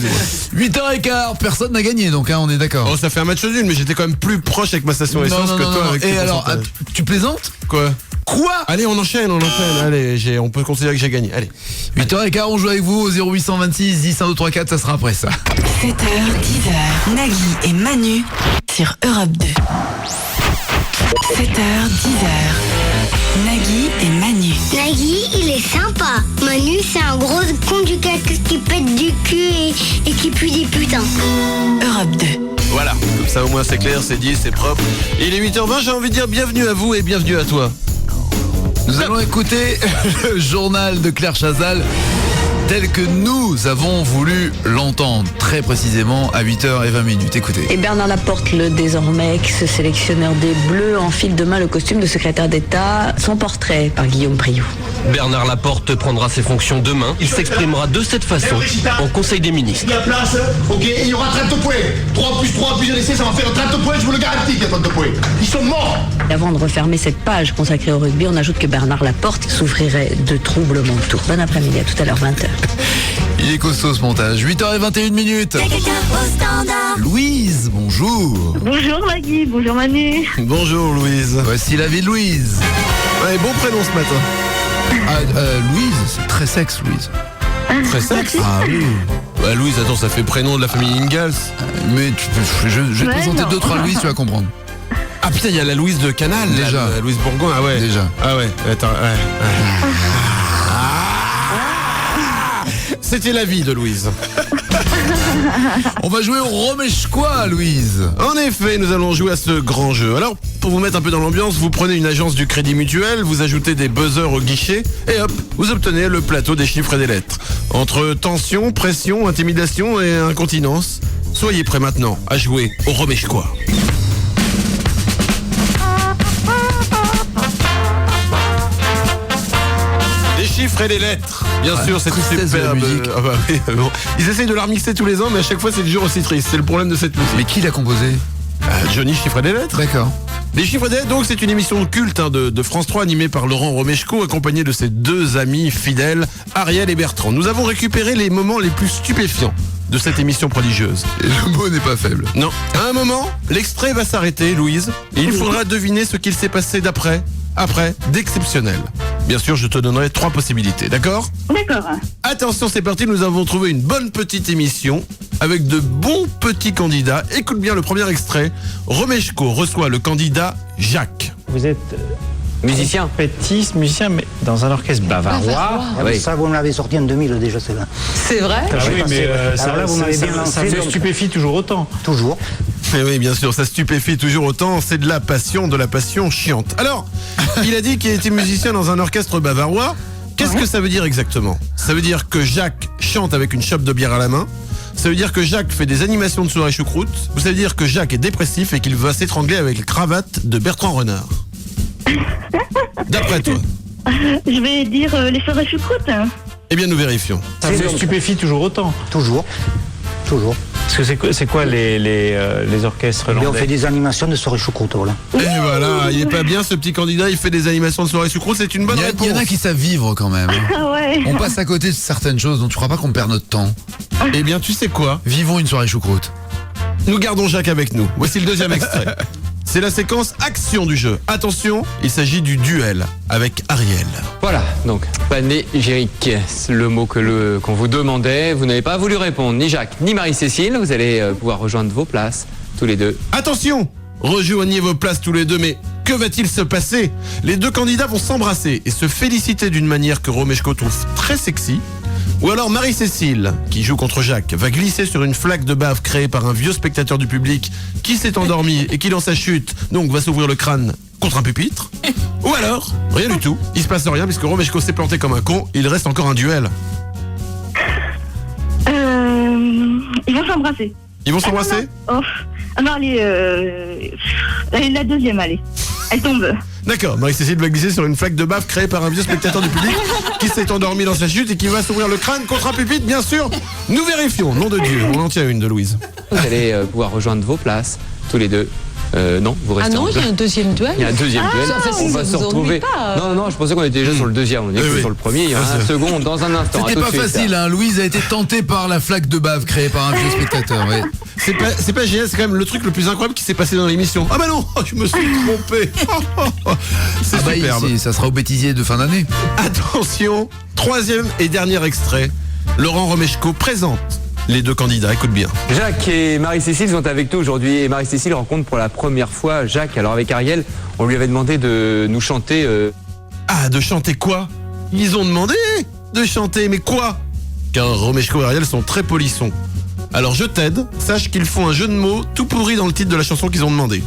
8h15, personne n'a gagné, donc hein, on est d'accord. Oh, ça fait un match nul, mais j'étais quand même plus proche avec ma station essence que toi. Avec et alors, tu plaisantes? Quoi? Quoi? Allez, on enchaîne. Allez, on peut considérer que j'ai gagné. Allez. 8h15, on joue avec vous au 0826 10 1234, ça sera après ça. 7h, 10h, Nagui et Manu sur Europe 2. 7h, 10h, Nagui et Manu. Nagui, il est sympa. Manu, c'est un gros con du caca qui pète du cul et qui pue des putains. Europe 2. Voilà, comme ça au moins c'est clair, c'est dit, c'est propre. Il est 8h20, j'ai envie de dire bienvenue à vous et bienvenue à toi. Nous allons écouter le journal de Claire Chazal tel que nous avons voulu l'entendre, très précisément à 8h20. Écoutez. Et Bernard Laporte, le désormais ex-sélectionneur des Bleus, enfile demain le costume de secrétaire d'État. Son portrait par Guillaume Priou. Bernard Laporte prendra ses fonctions demain. Il s'exprimera de cette façon en Conseil des ministres. La place, ok, et il y aura 30 points. 3 plus 3 plus un essai, ça va faire 30 points, je vous le garantis qu'il y a 30 points. Ils sont morts. Avant de refermer cette page consacrée au rugby, on ajoute que Bernard Laporte souffrirait de troubles mentaux. Bon après-midi, à tout à l'heure 20h. Il est costaud ce montage. 8h21. Louise, bonjour. Bonjour Maggie, bonjour Manu. Bonjour Louise. Voici la vie de Louise. Ouais, bon prénom ce matin. Louise, c'est très sexe, Louise. Très sexe? Ah oui. Bah Louise, attends, ça fait prénom de la famille Ingalls. Mais je vais te présenter 2-3 Louise, tu vas comprendre. Ah putain, il y a la Louise de Canal. Déjà. La Louise Bourgoin, ah ouais. Déjà. Ah ouais, attends, ouais. C'était la vie de Louise. On va jouer au Romeshkois, Louise. En effet, nous allons jouer à ce grand jeu. Alors, pour vous mettre un peu dans l'ambiance, vous prenez une agence du Crédit Mutuel, vous ajoutez des buzzers au guichet et hop, vous obtenez le plateau des chiffres et des lettres. Entre tension, pression, intimidation et incontinence, soyez prêts maintenant à jouer au Romeshkois. Des chiffres et des lettres. Bien sûr, c'est superbe. Ah bah oui, bon. Ils essayent de la remixer tous les ans, mais à chaque fois c'est toujours aussi triste. C'est le problème de cette musique. Mais qui l'a composé? Johnny, chiffres et des lettres. D'accord. Les chiffres et des lettres, donc c'est une émission culte de France 3 animée par Laurent Romeshko, accompagné de ses deux amis fidèles, Ariel et Bertrand. Nous avons récupéré les moments les plus stupéfiants de cette émission prodigieuse. Et le mot n'est pas faible. Non. À un moment, l'extrait va s'arrêter, Louise, et il faudra deviner ce qu'il s'est passé après d'exceptionnel. Bien sûr, je te donnerai 3 possibilités, d'accord? D'accord. Attention, c'est parti, nous avons trouvé une bonne petite émission avec de bons petits candidats. Écoute bien le premier extrait. Romeshko reçoit le candidat Jacques. Vous êtes musicien? Pétiste, musicien, mais dans un orchestre bavarois. Ah oui. Ça, vous me l'avez sorti en 2000 déjà, c'est là. C'est vrai? Ah oui, mais là, vous m'avez bien lancé. Ça me stupéfie toujours autant. Toujours. Et oui, bien sûr, ça stupéfie toujours autant. C'est de la passion chiante. Alors, il a dit qu'il était musicien dans un orchestre bavarois. Qu'est-ce que ça veut dire exactement? Ça veut dire que Jacques chante avec une chope de bière à la main. Ça veut dire que Jacques fait des animations de soirée choucroute. Ou ça veut dire que Jacques est dépressif et qu'il va s'étrangler avec la cravate de Bertrand Renard. D'après toi? Je vais dire les soirées choucroute. Eh bien, nous vérifions. Ça me stupéfie toujours autant. Toujours. Parce que c'est quoi les orchestres hollandais? On fait des animations de soirée choucroute, voilà. Et voilà, il est pas bien ce petit candidat, il fait des animations de soirée choucroute, c'est une bonne réponse. Il y en a qui savent vivre quand même. Ah ouais. On passe à côté de certaines choses, donc tu crois pas qu'on perd notre temps? Eh bien, tu sais quoi? Vivons une soirée choucroute. Nous gardons Jacques avec nous. Voici le deuxième extrait. C'est la séquence action du jeu. Attention, il s'agit du duel avec Ariel. Voilà, donc panégyrique, c'est le mot qu'on vous demandait. Vous n'avez pas voulu répondre, ni Jacques, ni Marie-Cécile. Vous allez pouvoir rejoindre vos places, tous les deux. Attention, rejoignez vos places tous les deux, mais que va-t-il se passer? Les deux candidats vont s'embrasser et se féliciter d'une manière que Romeshko trouve très sexy. Ou alors Marie-Cécile, qui joue contre Jacques, va glisser sur une flaque de bave créée par un vieux spectateur du public qui s'est endormi et qui dans sa chute, donc va s'ouvrir le crâne contre un pupitre. Ou alors, rien du tout, il se passe rien puisque Romeshko s'est planté comme un con, il reste encore un duel. Ils vont s'embrasser. Ils vont s'embrasser? Non, allez, la deuxième, allez. Elle tombe. D'accord, Marie-Cécile va glisser sur une flaque de bave créée par un vieux spectateur du public qui s'est endormi dans sa chute et qui va s'ouvrir le crâne contre un pupitre, bien sûr. Nous vérifions, nom de Dieu, on en tient une de Louise. Vous allez pouvoir rejoindre vos places, tous les deux. Non, vous restez. Ah non, il y a un deuxième duel. Il y a un deuxième duel. On va se retrouver. Non, je pensais qu'on était déjà sur le deuxième. On est sur le premier. Il y a un second dans un instant. C'était pas facile, hein. Louise a été tentée par la flaque de bave créée par un vieux spectateur. Oui. C'est pas génial, c'est quand même le truc le plus incroyable qui s'est passé dans l'émission. Ah bah non, je me suis trompé. C'est superbe. Ici, ça sera au bêtisier de fin d'année. Attention, troisième et dernier extrait. Laurent Romeshko présente les deux candidats, écoute bien. Jacques et Marie-Cécile sont avec nous aujourd'hui et Marie-Cécile rencontre pour la première fois Jacques. Alors avec Ariel, on lui avait demandé de nous chanter... Ah, de chanter quoi? Ils ont demandé de chanter, mais quoi? Car Romeshko et Ariel sont très polissons. Alors je t'aide, sache qu'ils font un jeu de mots tout pourri dans le titre de la chanson qu'ils ont demandé.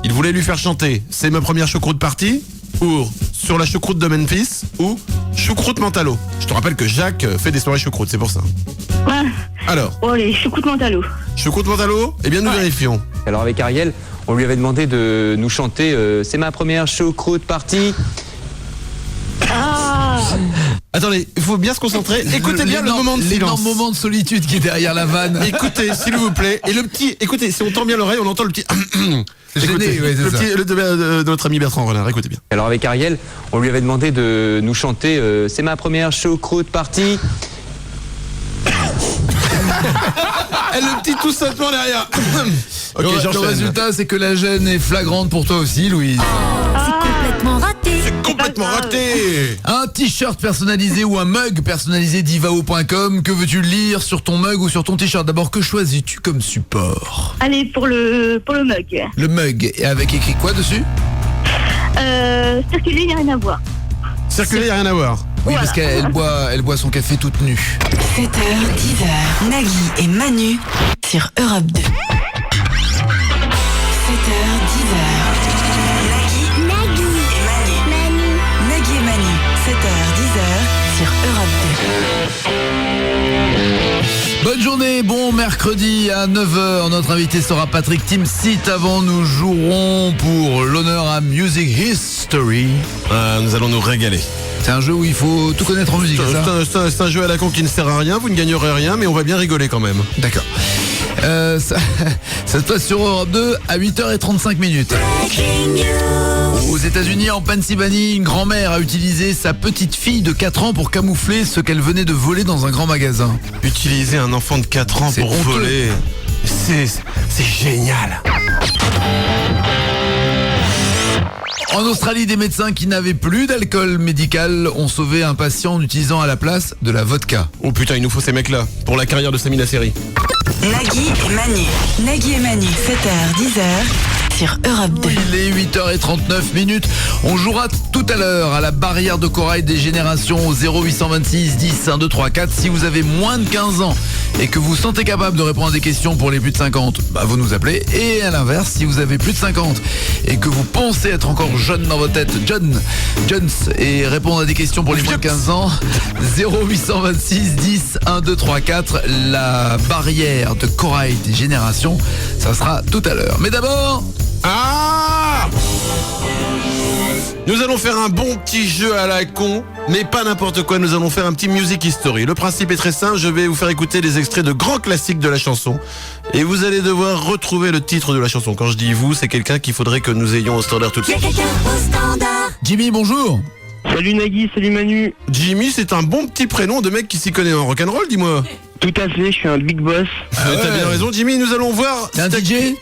Ils voulaient lui faire chanter « C'est ma première choucroute partie » ou « Sur la choucroute de Memphis » ou « Choucroute Mentalo ». Je te rappelle que Jacques fait des soirées choucroute, c'est pour ça. Ouais. Alors? Oh, les choucroute Mentalo. Choucroute Mentalo? Eh bien nous vérifions. Alors avec Ariel, on lui avait demandé de nous chanter « C'est ma première choucroute partie ». Attendez, il faut bien se concentrer. Écoutez bien le moment de silence. L'énorme moment de solitude qui est derrière la vanne. Écoutez, s'il vous plaît. Et le petit, écoutez, si on tend bien l'oreille, on entend le petit... Gêné, ouais, le petit de notre ami Bertrand Renard, écoutez bien. Alors avec Ariel, on lui avait demandé de nous chanter « C'est ma première choucroute partie ». Et le petit tout simplement derrière. Okay, le résultat, c'est que la gêne est flagrante pour toi aussi, Louise. C'est complètement raté. C'est complètement raté. Un t-shirt personnalisé ou un mug personnalisé divao.com. Que veux-tu lire sur ton mug ou sur ton t-shirt? D'abord, que choisis-tu comme support? Allez, pour le mug. Le mug. Et avec écrit quoi dessus? Circuler, il n'y a rien à voir. Circuler, il n'y a rien à voir. Oui, voilà. Parce qu'elle boit son café toute nue. 7h, 10h, Nagui et Manu sur Europe 2. 7h, 10h. Nagui et Manu. 7h, 10h sur Europe 2. Bonne journée, bon mercredi à 9h. Notre invité sera Patrick Timsit. Avant, nous jouerons pour l'honneur à Music History. Nous allons nous régaler. C'est un jeu où il faut tout connaître en musique, c'est ça ? C'est un jeu à la con qui ne sert à rien, vous ne gagnerez rien, mais on va bien rigoler quand même. D'accord. Ça se passe sur Europe 2 à 8h35. Aux États-Unis, en Pennsylvanie, une grand-mère a utilisé sa petite fille de 4 ans pour camoufler ce qu'elle venait de voler dans un grand magasin. Utiliser un enfant de 4 ans pour voler, c'est génial. En Australie, des médecins qui n'avaient plus d'alcool médical ont sauvé un patient en utilisant à la place de la vodka. Oh putain, il nous faut ces mecs-là pour la carrière de Samina Seri. Nagui et Manu, 7h, 10h sur Europe 2. Il est 8h39. On jouera tout à l'heure à la barrière de corail des générations au 0826 10 1 2 3 4. Si vous avez moins de 15 ans et que vous vous sentez capable de répondre à des questions pour les plus de 50, vous nous appelez. Et à l'inverse, si vous avez plus de 50 et que vous pensez être encore jeune dans votre tête, Jones, et répondre à des questions pour les moins de 15 ans, 0826 10 1 2 3 4. La barrière de corail des générations, ça sera tout à l'heure. Mais d'abord... Nous allons faire un bon petit jeu à la con, mais pas n'importe quoi, nous allons faire un petit Music History. Le principe est très simple, je vais vous faire écouter des extraits de grands classiques de la chanson, et vous allez devoir retrouver le titre de la chanson. Quand je dis vous, c'est quelqu'un qu'il faudrait que nous ayons au standard tout de suite. Jimmy, bonjour. Salut Nagui, salut Manu. Jimmy, c'est un bon petit prénom de mec qui s'y connaît en rock'n'roll, dis-moi. Tout à fait, je suis un big boss. T'as bien raison, Jimmy, nous allons voir... T'es un DJ?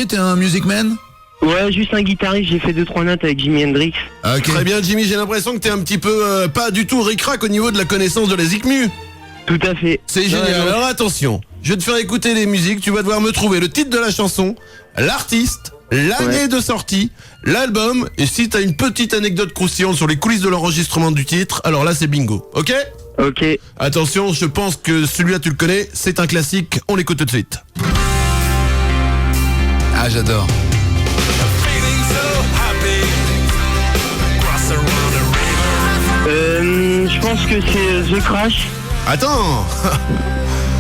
T'es un music man? Ouais, juste un guitariste, j'ai fait 2-3 notes avec Jimi Hendrix. Okay. Très bien, Jimmy, j'ai l'impression que t'es un petit peu pas du tout ric-rac au niveau de la connaissance de la Zikmu. Tout à fait. C'est génial. Alors attention, je vais te faire écouter les musiques, tu vas devoir me trouver le titre de la chanson, l'artiste, l'année de sortie, l'album, et si t'as une petite anecdote croustillante sur les coulisses de l'enregistrement du titre, alors là c'est bingo, ok ? Ok. Attention, je pense que celui-là tu le connais, c'est un classique, on l'écoute tout de suite. Ah, j'adore. Je pense que c'est The Crash. Attends.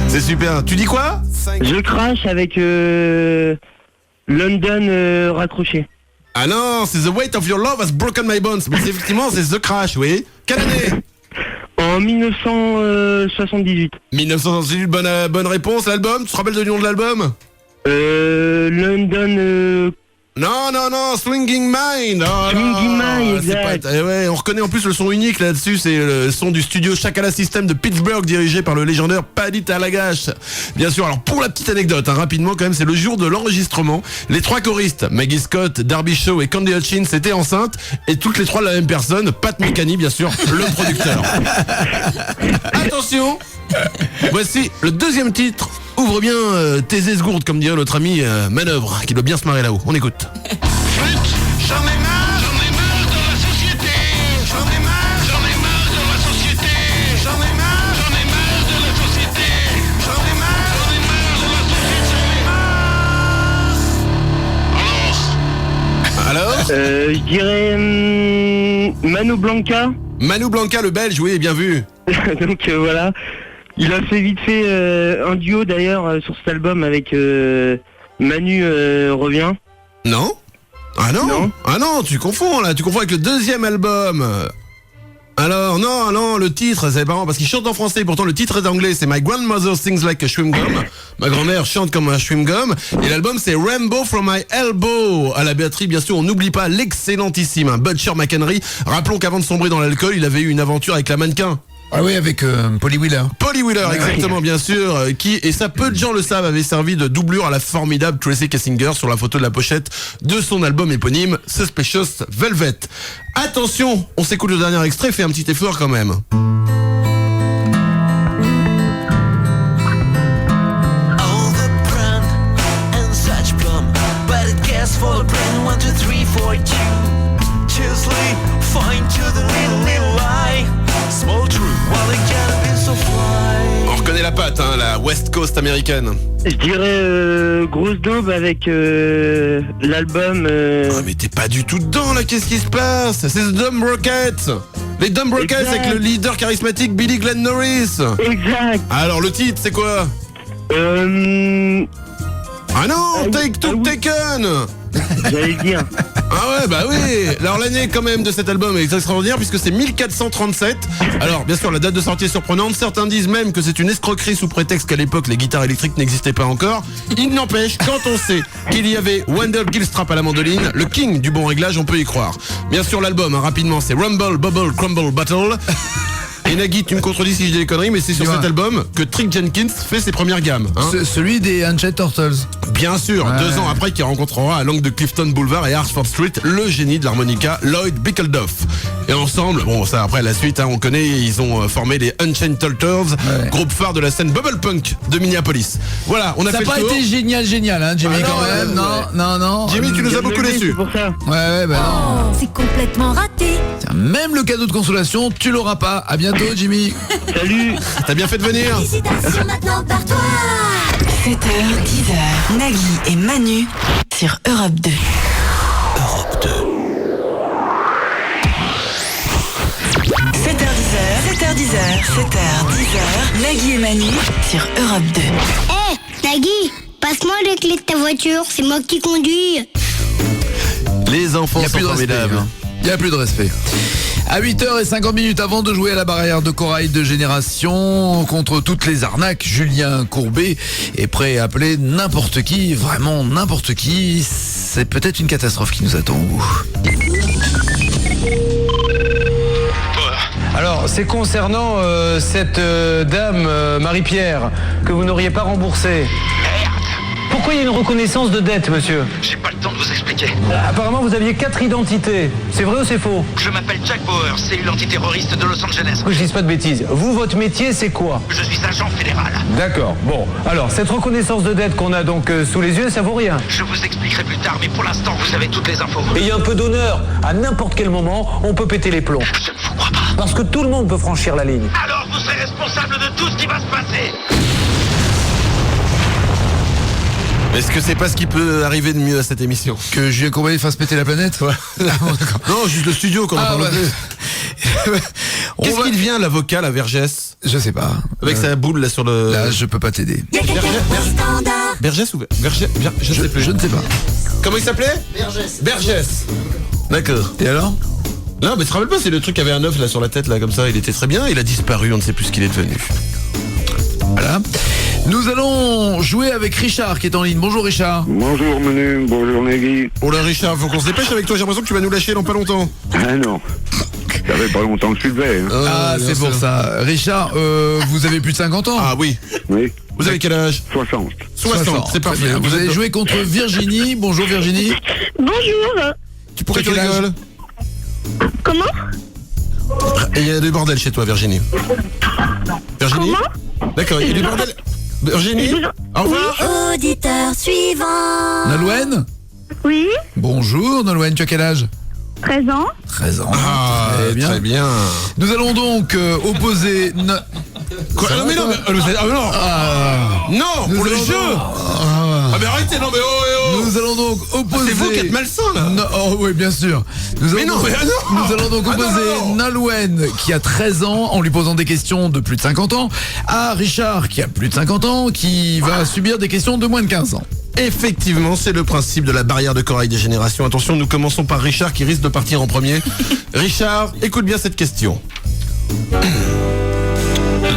C'est super. Tu dis quoi? The Crash avec London raccroché. Ah non, c'est The Weight of Your Love Has Broken My Bones. Mais effectivement, c'est The Crash, oui. Quelle année? En 1978. 1978, bonne réponse. L'album, tu te rappelles du nom de l'album? London... Non, Swinging Mind. Oh, Swinging Mind, exact. Ouais, on reconnaît en plus le son unique là-dessus, c'est le son du studio Shakala System de Pittsburgh, dirigé par le légendaire Paddy Talagash. Bien sûr, alors pour la petite anecdote, rapidement quand même, c'est le jour de l'enregistrement. Les trois choristes, Maggie Scott, Darby Shaw et Candy Hutchins, étaient enceintes, et toutes les trois la même personne, Pat Metheny, bien sûr, le producteur. Attention, voici le deuxième titre. Ouvre bien tes esgourdes, comme dirait notre ami Manœuvre, qui doit bien se marrer là-haut. On écoute. J'en ai marre de la société. J'en ai marre de la société. J'en ai marre de la société. J'en ai marre de la société. Alors je dirais Manu Blanca. Manu Blanca, le Belge, oui, bien vu. Donc voilà. Il a fait vite fait un duo d'ailleurs sur cet album avec Manu revient. Non. Ah non. Ah non, tu confonds là, tu confonds avec le deuxième album. Alors non, le titre, c'est marrant parce qu'il chante en français, pourtant le titre est anglais, c'est My Grandmother Sings Like a Chewing Gum. Ma grand-mère chante comme un chewing gum. Et l'album c'est Rainbow From My Elbow. À la batterie, bien sûr, on n'oublie pas l'excellentissime Butcher McHenry. Rappelons qu'avant de sombrer dans l'alcool, il avait eu une aventure avec la mannequin. Ah oui, avec Polly Wheeler. Polly Wheeler, exactement, bien sûr, qui, et ça peu de gens le savent, avait servi de doublure à la formidable Tracy Kessinger sur la photo de la pochette de son album éponyme, Suspicious Velvet. Attention, on s'écoute le dernier extrait, fais un petit effort quand même. On reconnaît la patte, hein, la West Coast américaine. Je dirais Grosse Daube avec l'album... Ah mais t'es pas du tout dedans là, qu'est-ce qui se passe? C'est The Dumb Rockets. Les Dumb Rockets Exact. avec le leader charismatique Billy Glenn Norris. Exact. Alors le titre c'est quoi? Ah non, Take Two Taken. J'allais le dire. Ah ouais, bah oui. Alors l'année quand même de cet album est extraordinaire puisque c'est 1437. Alors bien sûr la date de sortie est surprenante. Certains disent même que c'est une escroquerie sous prétexte qu'à l'époque les guitares électriques n'existaient pas encore. Il n'empêche, quand on sait qu'il y avait Wendell Gilstrap à la mandoline, le king du bon réglage, on peut y croire. Bien sûr l'album, hein, rapidement, c'est Rumble, Bubble, Crumble, Battle. Et Nagui, tu me contredis si je dis des conneries, mais c'est sur cet album que Trick Jenkins fait ses premières gammes. Hein. Celui des Unchained Turtles. Bien sûr, Ouais. 2 ans après qu'il rencontrera à l'angle de Clifton Boulevard et Hartford Street le génie de l'harmonica Lloyd Bickelduff. Et ensemble, bon ça après la suite, hein, on connaît, ils ont formé les Unchained Turtles, groupe phare de la scène bubble punk de Minneapolis. Voilà, on a Ça fait n'a pas le tour. été génial, hein, Jimmy, quand même. Non. Jimmy, tu nous as beaucoup déçus. Ouais, bah non. C'est complètement raté. Tiens, même le cadeau de consolation, tu l'auras pas. À bientôt, Jimmy. Salut. T'as bien fait de venir. Félicitations maintenant par toi. 7h, 10h, Nagui et Manu sur Europe 2. Europe 2. 7h10, Nagui et Manu sur Europe 2. Nagui, passe-moi les clés de ta voiture, c'est moi qui conduis. Les enfants sont formidables. Il n'y a plus de respect. À 8h50 avant de jouer à la barrière de corail de Génération, contre toutes les arnaques, Julien Courbet est prêt à appeler n'importe qui, vraiment n'importe qui. C'est peut-être une catastrophe qui nous attend. Alors, c'est concernant cette dame, Marie-Pierre, que vous n'auriez pas remboursée. Pourquoi il y a une reconnaissance de dette, monsieur? J'ai pas le temps de vous expliquer. Apparemment, vous aviez 4 identités. C'est vrai ou c'est faux? Je m'appelle Jack Bauer, cellule antiterroriste de Los Angeles. Que je dise pas de bêtises. Vous, votre métier, c'est quoi? Je suis agent fédéral. D'accord. Bon. Alors, cette reconnaissance de dette qu'on a donc sous les yeux, ça vaut rien. Je vous expliquerai plus tard, mais pour l'instant, vous avez toutes les infos. Et il y a un peu d'honneur. À n'importe quel moment, on peut péter les plombs. Je ne vous crois pas. Parce que tout le monde peut franchir la ligne. Alors vous serez responsable de tout ce qui va se passer. Est-ce que c'est pas ce qui peut arriver de mieux à cette émission? Que Julien Courbet fasse péter la planète? Non, juste le studio qu'on en parle ouais. plus. Qu'est-ce qu'il vient l'avocat, la Vergès? Je sais pas. Avec sa boule là sur le... Là, je peux pas t'aider. Vergès ou Vergès? Je sais plus. Je ne sais pas. Comment il s'appelait? Vergès. D'accord. Et alors? Non, mais tu te rappelles pas, c'est le truc qui avait un œuf là sur la tête là comme ça, il était très bien, il a disparu, on ne sait plus ce qu'il est devenu. Voilà. Nous allons jouer avec Richard qui est en ligne. Bonjour Richard. Bonjour Manu, bonjour Nagui. Oh là Richard, faut qu'on se dépêche avec toi, j'ai l'impression que tu vas nous lâcher dans pas longtemps. Ah non, ça fait pas longtemps que je suis levé. Hein. Ah, c'est pour ça. Richard, vous avez plus de 50 ans? Ah oui. Oui. Vous avez quel âge? 60. 60, c'est parfait. Vous allez jouer contre Virginie. Bonjour Virginie. Bonjour. Pourquoi tu rigoles? Comment? Il y a du bordel chez toi Virginie. Virginie? D'accord, il y a du bordel. Virginie? Au revoir. Auditeur suivant. Nolwenn? Oui. Bonjour Nolwenn, tu as quel âge? 13 ans. 13 ans. Ah, très bien. Nous allons donc opposer... Quoi? Non mais non, non, pour le jeu. Ah mais arrêtez, non mais oh. Nous allons donc opposer... C'est vous qui êtes malsain là. Non, oh, oui, bien sûr. Nous allons donc opposer Nolwenn qui a 13 ans en lui posant des questions de plus de 50 ans à Richard qui a plus de 50 ans qui va subir des questions de moins de 15 ans. Effectivement, c'est le principe de la barrière de corail des générations. Attention, nous commençons par Richard qui risque de partir en premier. Richard, écoute bien cette question.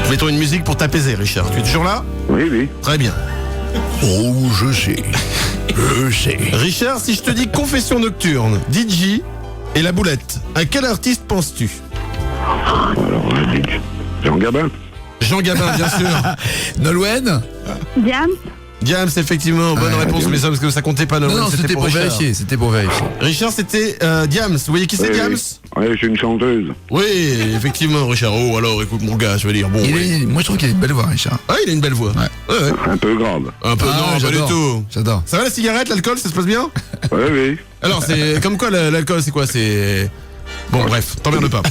Mettons une musique pour t'apaiser, Richard. Tu es toujours là? Oui, oui. Très bien. Oh, je sais. Je sais. Richard, si je te dis confession nocturne, DJ et la boulette, à quel artiste penses-tu? Alors, Jean Gabin. Jean Gabin, bien sûr. Nolwenn? Diams. Diams, effectivement, bonne réponse, mais ça, parce que ça comptait pas Nolwenn, Non, c'était pour Richard. vérifier, c'était pour vérifier. Richard, c'était Diams. Vous voyez qui c'est, Oui, Diams? Oui, c'est une chanteuse. Oui, effectivement, Richard. Oh, alors, écoute, mon gars, je veux dire, bon. Moi, je trouve qu'il a une belle voix, Richard. Ah, il a une belle voix. Ouais. Ouais. Un peu grave. Un peu, non, pas du tout. J'adore. Ça va la cigarette, l'alcool, ça se passe bien? Oui, oui. Alors, c'est comme quoi l'alcool, c'est quoi? C'est Bon, bref, t'emmerdes pas.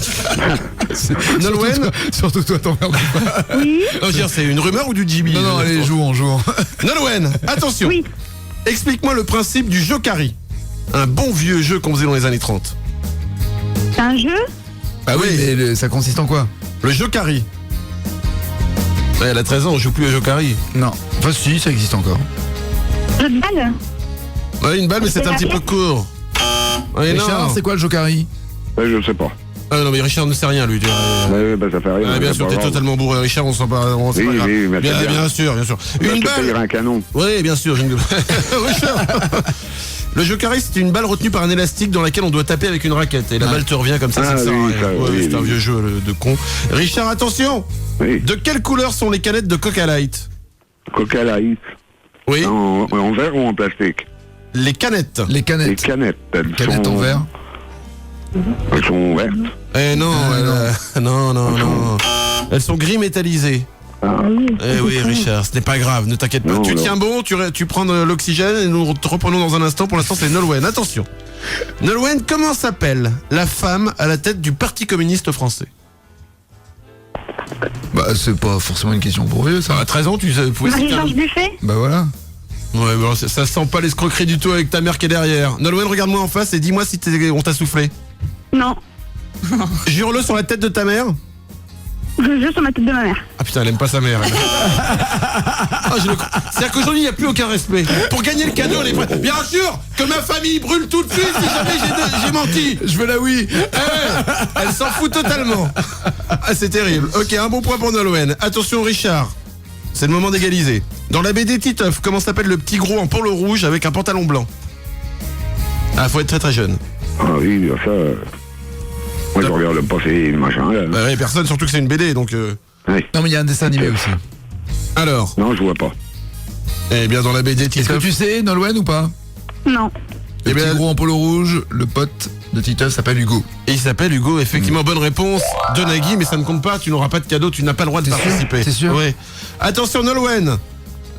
Nolwenn, surtout toi, t'emmerdes pas. Oui. Non, je veux dire, c'est une rumeur ou du Jibi? Non, allez, jouons. Nolwenn, attention. Oui. Explique-moi le principe du Jokari. Un bon vieux jeu qu'on faisait dans les années 30. C'est un jeu? Ah oui, mais ça consiste en quoi? Le Jokari. Ouais, elle a 13 ans, on joue plus à Jokari. Non. Enfin, si, ça existe encore. Jeu de balle? Ouais, une balle, mais c'est un petit peu court. Ouais, Richard, c'est quoi le Jokari? Je sais pas. Ah non, mais Richard ne sait rien, lui. Ça fait rien. Bien sûr, t'es totalement bourré. Richard, on sent pas. Oui, bien sûr. Une balle. Un canon. Oui, bien sûr. Richard. Le Jokari, c'est une balle retenue par un élastique dans laquelle on doit taper avec une raquette. Et la balle te revient comme ça, c'est c'est un vieux jeu de con. Richard, attention. De quelle couleur sont les canettes de Coca Light? Coca Light. Oui. En verre ou en plastique? Les canettes. Les canettes. Canettes en verre. Elles sont vertes. Eh non, non. Elles sont gris métallisées. Eh oui, Richard, ce n'est pas grave, ne t'inquiète pas. Tu tiens bon, tu prends de l'oxygène et nous te reprenons dans un instant. Pour l'instant, c'est Nolwenn. Attention. Nolwenn, comment s'appelle la femme à la tête du Parti communiste français? Bah, c'est pas forcément une question pour vieux, ça. À 13 ans, tu pouvais... Marie-Georges Buffet? Bah voilà. Ouais, bon, ça sent pas l'escroquerie du tout avec ta mère qui est derrière. Nolwenn, regarde-moi en face et dis-moi si on t'a soufflé. Non. Jure-le sur la tête de ta mère. Je jure sur ma tête de ma mère. Ah putain, elle aime pas sa mère. C'est-à-dire qu'aujourd'hui, il n'y a plus aucun respect. Pour gagner le cadeau, elle est prête. Bien sûr que ma famille brûle tout de suite si jamais j'ai menti. Je veux la oui. Elle s'en fout totalement. Ah, c'est terrible. Ok, un bon point pour Nolwenn. Attention, Richard. C'est le moment d'égaliser. Dans la BD Titeuf, comment s'appelle le petit gros en polo rouge avec un pantalon blanc? Ah, faut être très très jeune. Ah oui, ça... Moi, je regarde pas ces machins-là. Bah ouais, personne, surtout que c'est une BD, donc... Oui. Non, mais il y a un dessin animé aussi. Alors? Non, je vois pas. Eh bien, dans la BD Titeuf... Est-ce que tu sais, Nolwenn, ou pas? Non. Le petit gros en polo rouge, le pote de Titeuf s'appelle Hugo. Et il s'appelle Hugo, effectivement. Bonne réponse de Nagui, mais ça ne compte pas, tu n'auras pas de cadeau, tu n'as pas le droit de participer. C'est sûr. Oui. Attention, Nolwenn.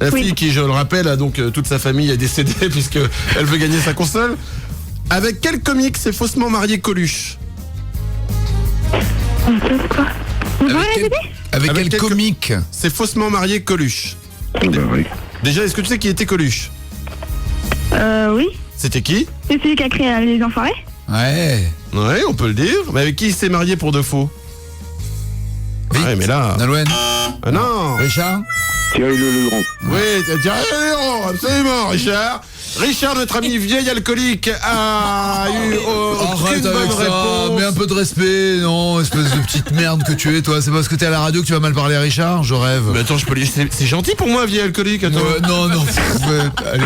La fille qui, je le rappelle, a donc toute sa famille est décédée puisqu'elle veut gagner sa console. Avec quel comique s'est faussement marié Coluche? Avec quel comique s'est faussement marié Coluche? Oui. Déjà, est-ce que tu sais qui était Coluche? Oui. C'était qui? C'est celui qui a créé Les Enfoirés? Ouais, on peut le dire. Mais avec qui il s'est marié pour de faux? Ouais, mais là... Nolwenn. Ah non. Richard. Thierry Legrand. Oui, Thierry Legrand, absolument, Richard. Richard, notre ami vieil alcoolique, a eu Arrête avec ça, mais un peu de respect, non, espèce de petite merde que tu es, toi. C'est parce que t'es à la radio que tu vas mal parler à Richard, je rêve. Mais attends, je peux c'est gentil pour moi, vieil alcoolique, attends. Non.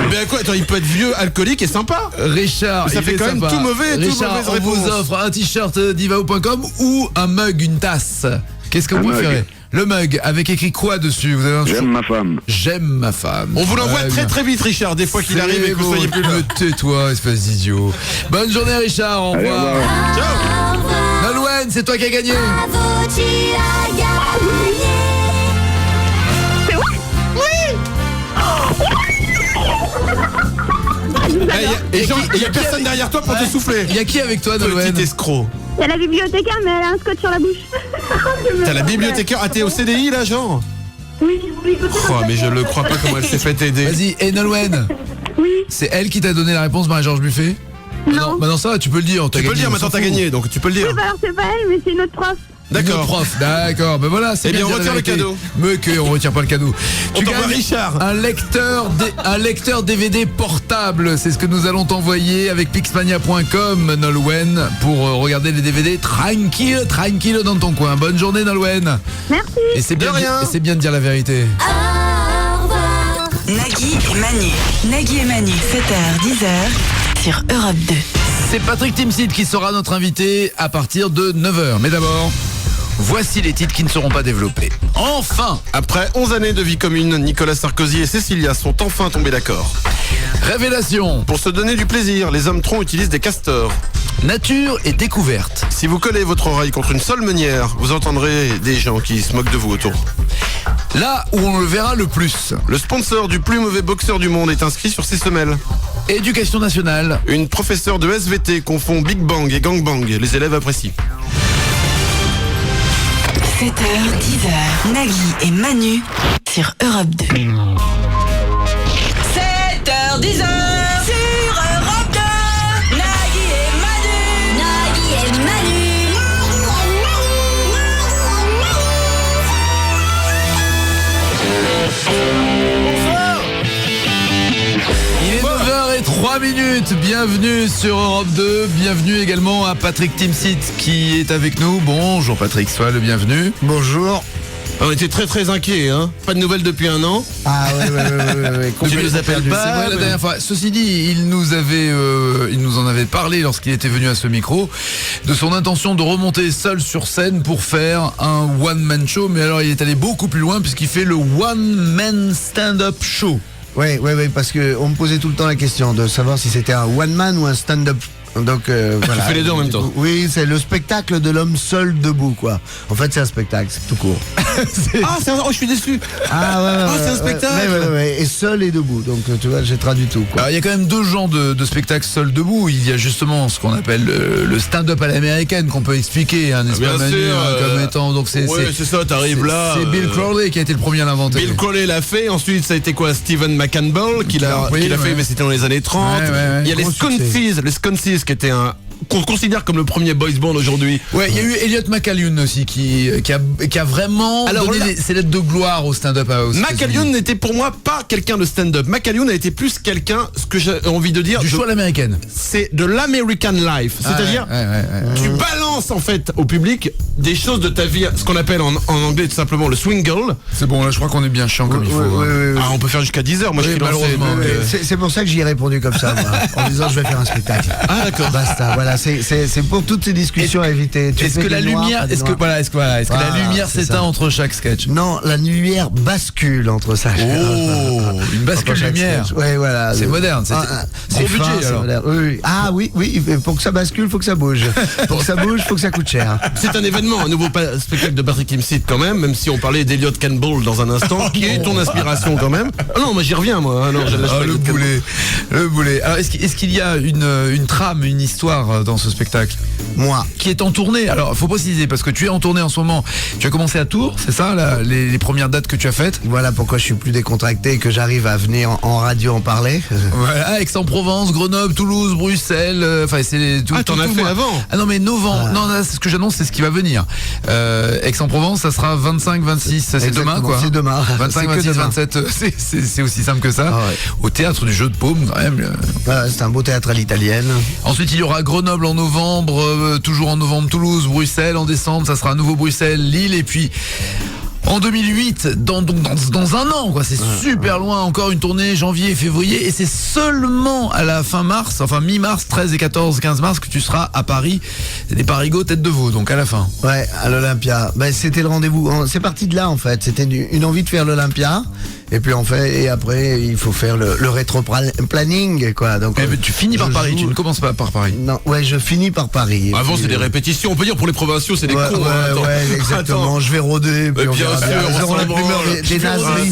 Mais à quoi? Attends, il peut être vieux alcoolique et sympa. Richard, ça fait quand même tout mauvais, Richard, on vous offre un t-shirt divao.com ou un mug, une tasse. Qu'est-ce que vous préférez? Le mug, avec écrit quoi dessus? Vous avez J'aime ma femme. J'aime ma femme. On vous l'envoie très très vite, Richard, des fois qu'il arrive et que vous soyez plus là. Tais-toi, espèce d'idiot. Bonne journée, Richard, au revoir. Ciao. Nolwenn, c'est toi qui as gagné. C'est vrai? Oui. Et il y a personne derrière toi pour te souffler. Il y a qui avec toi, Nolwenn? Petit escroc. Il y a la bibliothécaire, mais elle a un scotch sur la bouche. T'as la bibliothécaire? Ah, t'es au CDI là, genre? Oui. Oh, mais je le crois pas comment elle s'est fait aider. Vas-y, et Nolwenn? Oui. C'est elle qui t'a donné la réponse, Marie-Georges Buffet? Non. Bah non, ça, tu peux le dire. Tu peux le dire, maintenant t'as gagné, donc tu peux le dire. Oui, bah alors c'est pas elle, mais c'est une autre prof. D'accord. Prof, d'accord. Ben voilà, c'est bien. Eh bien, on retire le cadeau. Mais que on retire pas le cadeau. On t'envoie Richard. Un lecteur DVD portable. C'est ce que nous allons t'envoyer avec pixmania.com, Nolwenn, pour regarder les DVD tranquille dans ton coin. Bonne journée, Nolwenn. Merci. Et c'est bien, de dire la vérité. Au revoir. Nagui et Manu, 7h, 10h sur Europe 2. C'est Patrick Timsit qui sera notre invité à partir de 9h. Mais d'abord, voici les titres qui ne seront pas développés. Enfin! Après 11 années de vie commune, Nicolas Sarkozy et Cécilia sont enfin tombés d'accord. Révélation! Pour se donner du plaisir, les hommes troncs utilisent des castors. Nature et découverte. Si vous collez votre oreille contre une seule meunière, vous entendrez des gens qui se moquent de vous autour. Là où on le verra le plus. Le sponsor du plus mauvais boxeur du monde est inscrit sur ses semelles. Éducation nationale. Une professeure de SVT confond Big Bang et Gangbang. Les élèves apprécient. 7h, 10h, Nagui et Manu sur Europe 2. 7h, 10h sur Europe 2. Nagui et Manu. Nagui et Manu. Il est 9h03, bienvenue sur Europe 2, bienvenue également à Patrick Timsit qui est avec nous. Bonjour Patrick, sois le bienvenu. Bonjour. On était très très inquiets, hein. Pas de nouvelles depuis un an. Ah ouais. Tu nous appelles C'est pas vrai, la dernière fois. Ceci dit, il nous en avait parlé lorsqu'il était venu à ce micro de son intention de remonter seul sur scène pour faire un one-man show. Mais alors il est allé beaucoup plus loin puisqu'il fait le one-man stand-up show. Oui, parce que on me posait tout le temps la question de savoir si c'était un one-man ou un stand-up. Donc voilà. Tu fais les deux en même temps. Oui, c'est le spectacle de l'homme seul debout, quoi. En fait, c'est un spectacle, c'est tout court. Oh, je suis déçu. C'est un spectacle. Ouais. Et seul et debout. Donc tu vois, j'ai traduit tout, quoi. Alors, il y a quand même deux genres de spectacles seul debout. Il y a justement ce qu'on appelle le stand-up à l'américaine qu'on peut expliquer, n'est-ce pas, Manu, comme étant. Donc c'est ça. T'arrives là. C'est Bill Crowley qui a été le premier à l'inventer. Bill Crowley l'a fait. Ensuite, ça a été quoi? Stephen McCampbell qui l'a fait, mais c'était dans les années 30. Il y a les Sconces qui était qu'on considère comme le premier boys band aujourd'hui. Ouais, il y a eu Elliot McAllion aussi qui a vraiment donné ses lettres de gloire au stand-up. McAllion n'était pour moi pas quelqu'un de stand-up. McAllion a été plus quelqu'un, ce que j'ai envie de dire, du show à l'américaine. C'est de l'American life. C'est-à-dire, tu balances en fait au public des choses de ta vie, ce qu'on appelle en anglais tout simplement le swingle. C'est bon, là je crois qu'on est bien chiant comme il faut. On peut faire jusqu'à 10h. Moi je suis malheureusement. C'est pour ça que j'y ai répondu comme ça, moi, en disant je vais faire un spectacle. Ah d'accord. Basta. Voilà, c'est pour toutes ces discussions à éviter. Est-ce que la lumière s'éteint entre chaque sketch? Non, la lumière bascule entre ça. Une bascule lumière. Ouais, voilà. C'est moderne. C'est gros budget alors. Oui. Ah oui. Pour que ça bascule, faut que ça bouge. Pour que ça bouge, faut que ça coûte cher. C'est un événement, un nouveau spectacle de Patrick Timsit quand même si on parlait d'Elliot Campbell dans un instant, qui est ton inspiration quand même. Ah non, moi j'y reviens moi. Le boulet. Alors est-ce qu'il y a une trame, une histoire dans ce spectacle? Moi. Qui est en tournée. Alors, faut préciser, parce que tu es en tournée en ce moment. Tu as commencé à Tours, c'est ça, les premières dates que tu as faites? Voilà pourquoi je suis plus décontracté et que j'arrive à venir en radio en parler. Voilà, Aix-en-Provence, Grenoble, Toulouse, Bruxelles. Enfin, c'est tout. T'en as fait avant? Ah non, mais novembre. Non, là, ce que j'annonce, c'est ce qui va venir. Aix-en-Provence, ça sera 25, 26. Ça, c'est demain, quoi. C'est demain. 25, 26, 27. C'est aussi simple que ça. Au théâtre du Jeu de Paume, quand même. C'est un beau théâtre à l'italienne. Ensuite, il y aura Grenoble en novembre, toujours en novembre Toulouse, Bruxelles en décembre, ça sera à nouveau Bruxelles, Lille, et puis en 2008, dans un an, quoi. C'est super loin, encore une tournée janvier et février, et c'est seulement à la fin mars, enfin mi-mars, 13 et 14, 15 mars, que tu seras à Paris. C'est des Parigots tête de veau, donc à la fin. Ouais, à l'Olympia. C'était le rendez-vous. C'est parti de là, en fait. C'était une envie de faire l'Olympia. Et puis et après il faut faire le rétro-planning, quoi. Donc tu finis par Paris, tu ne commences pas par Paris. Non, je finis par Paris. Avant c'est des répétitions, on peut dire pour les provinciaux c'est des cours. Ouais, exactement. Je vais rôder, puis on verra bien. Ils auront la rumeur des nazeries.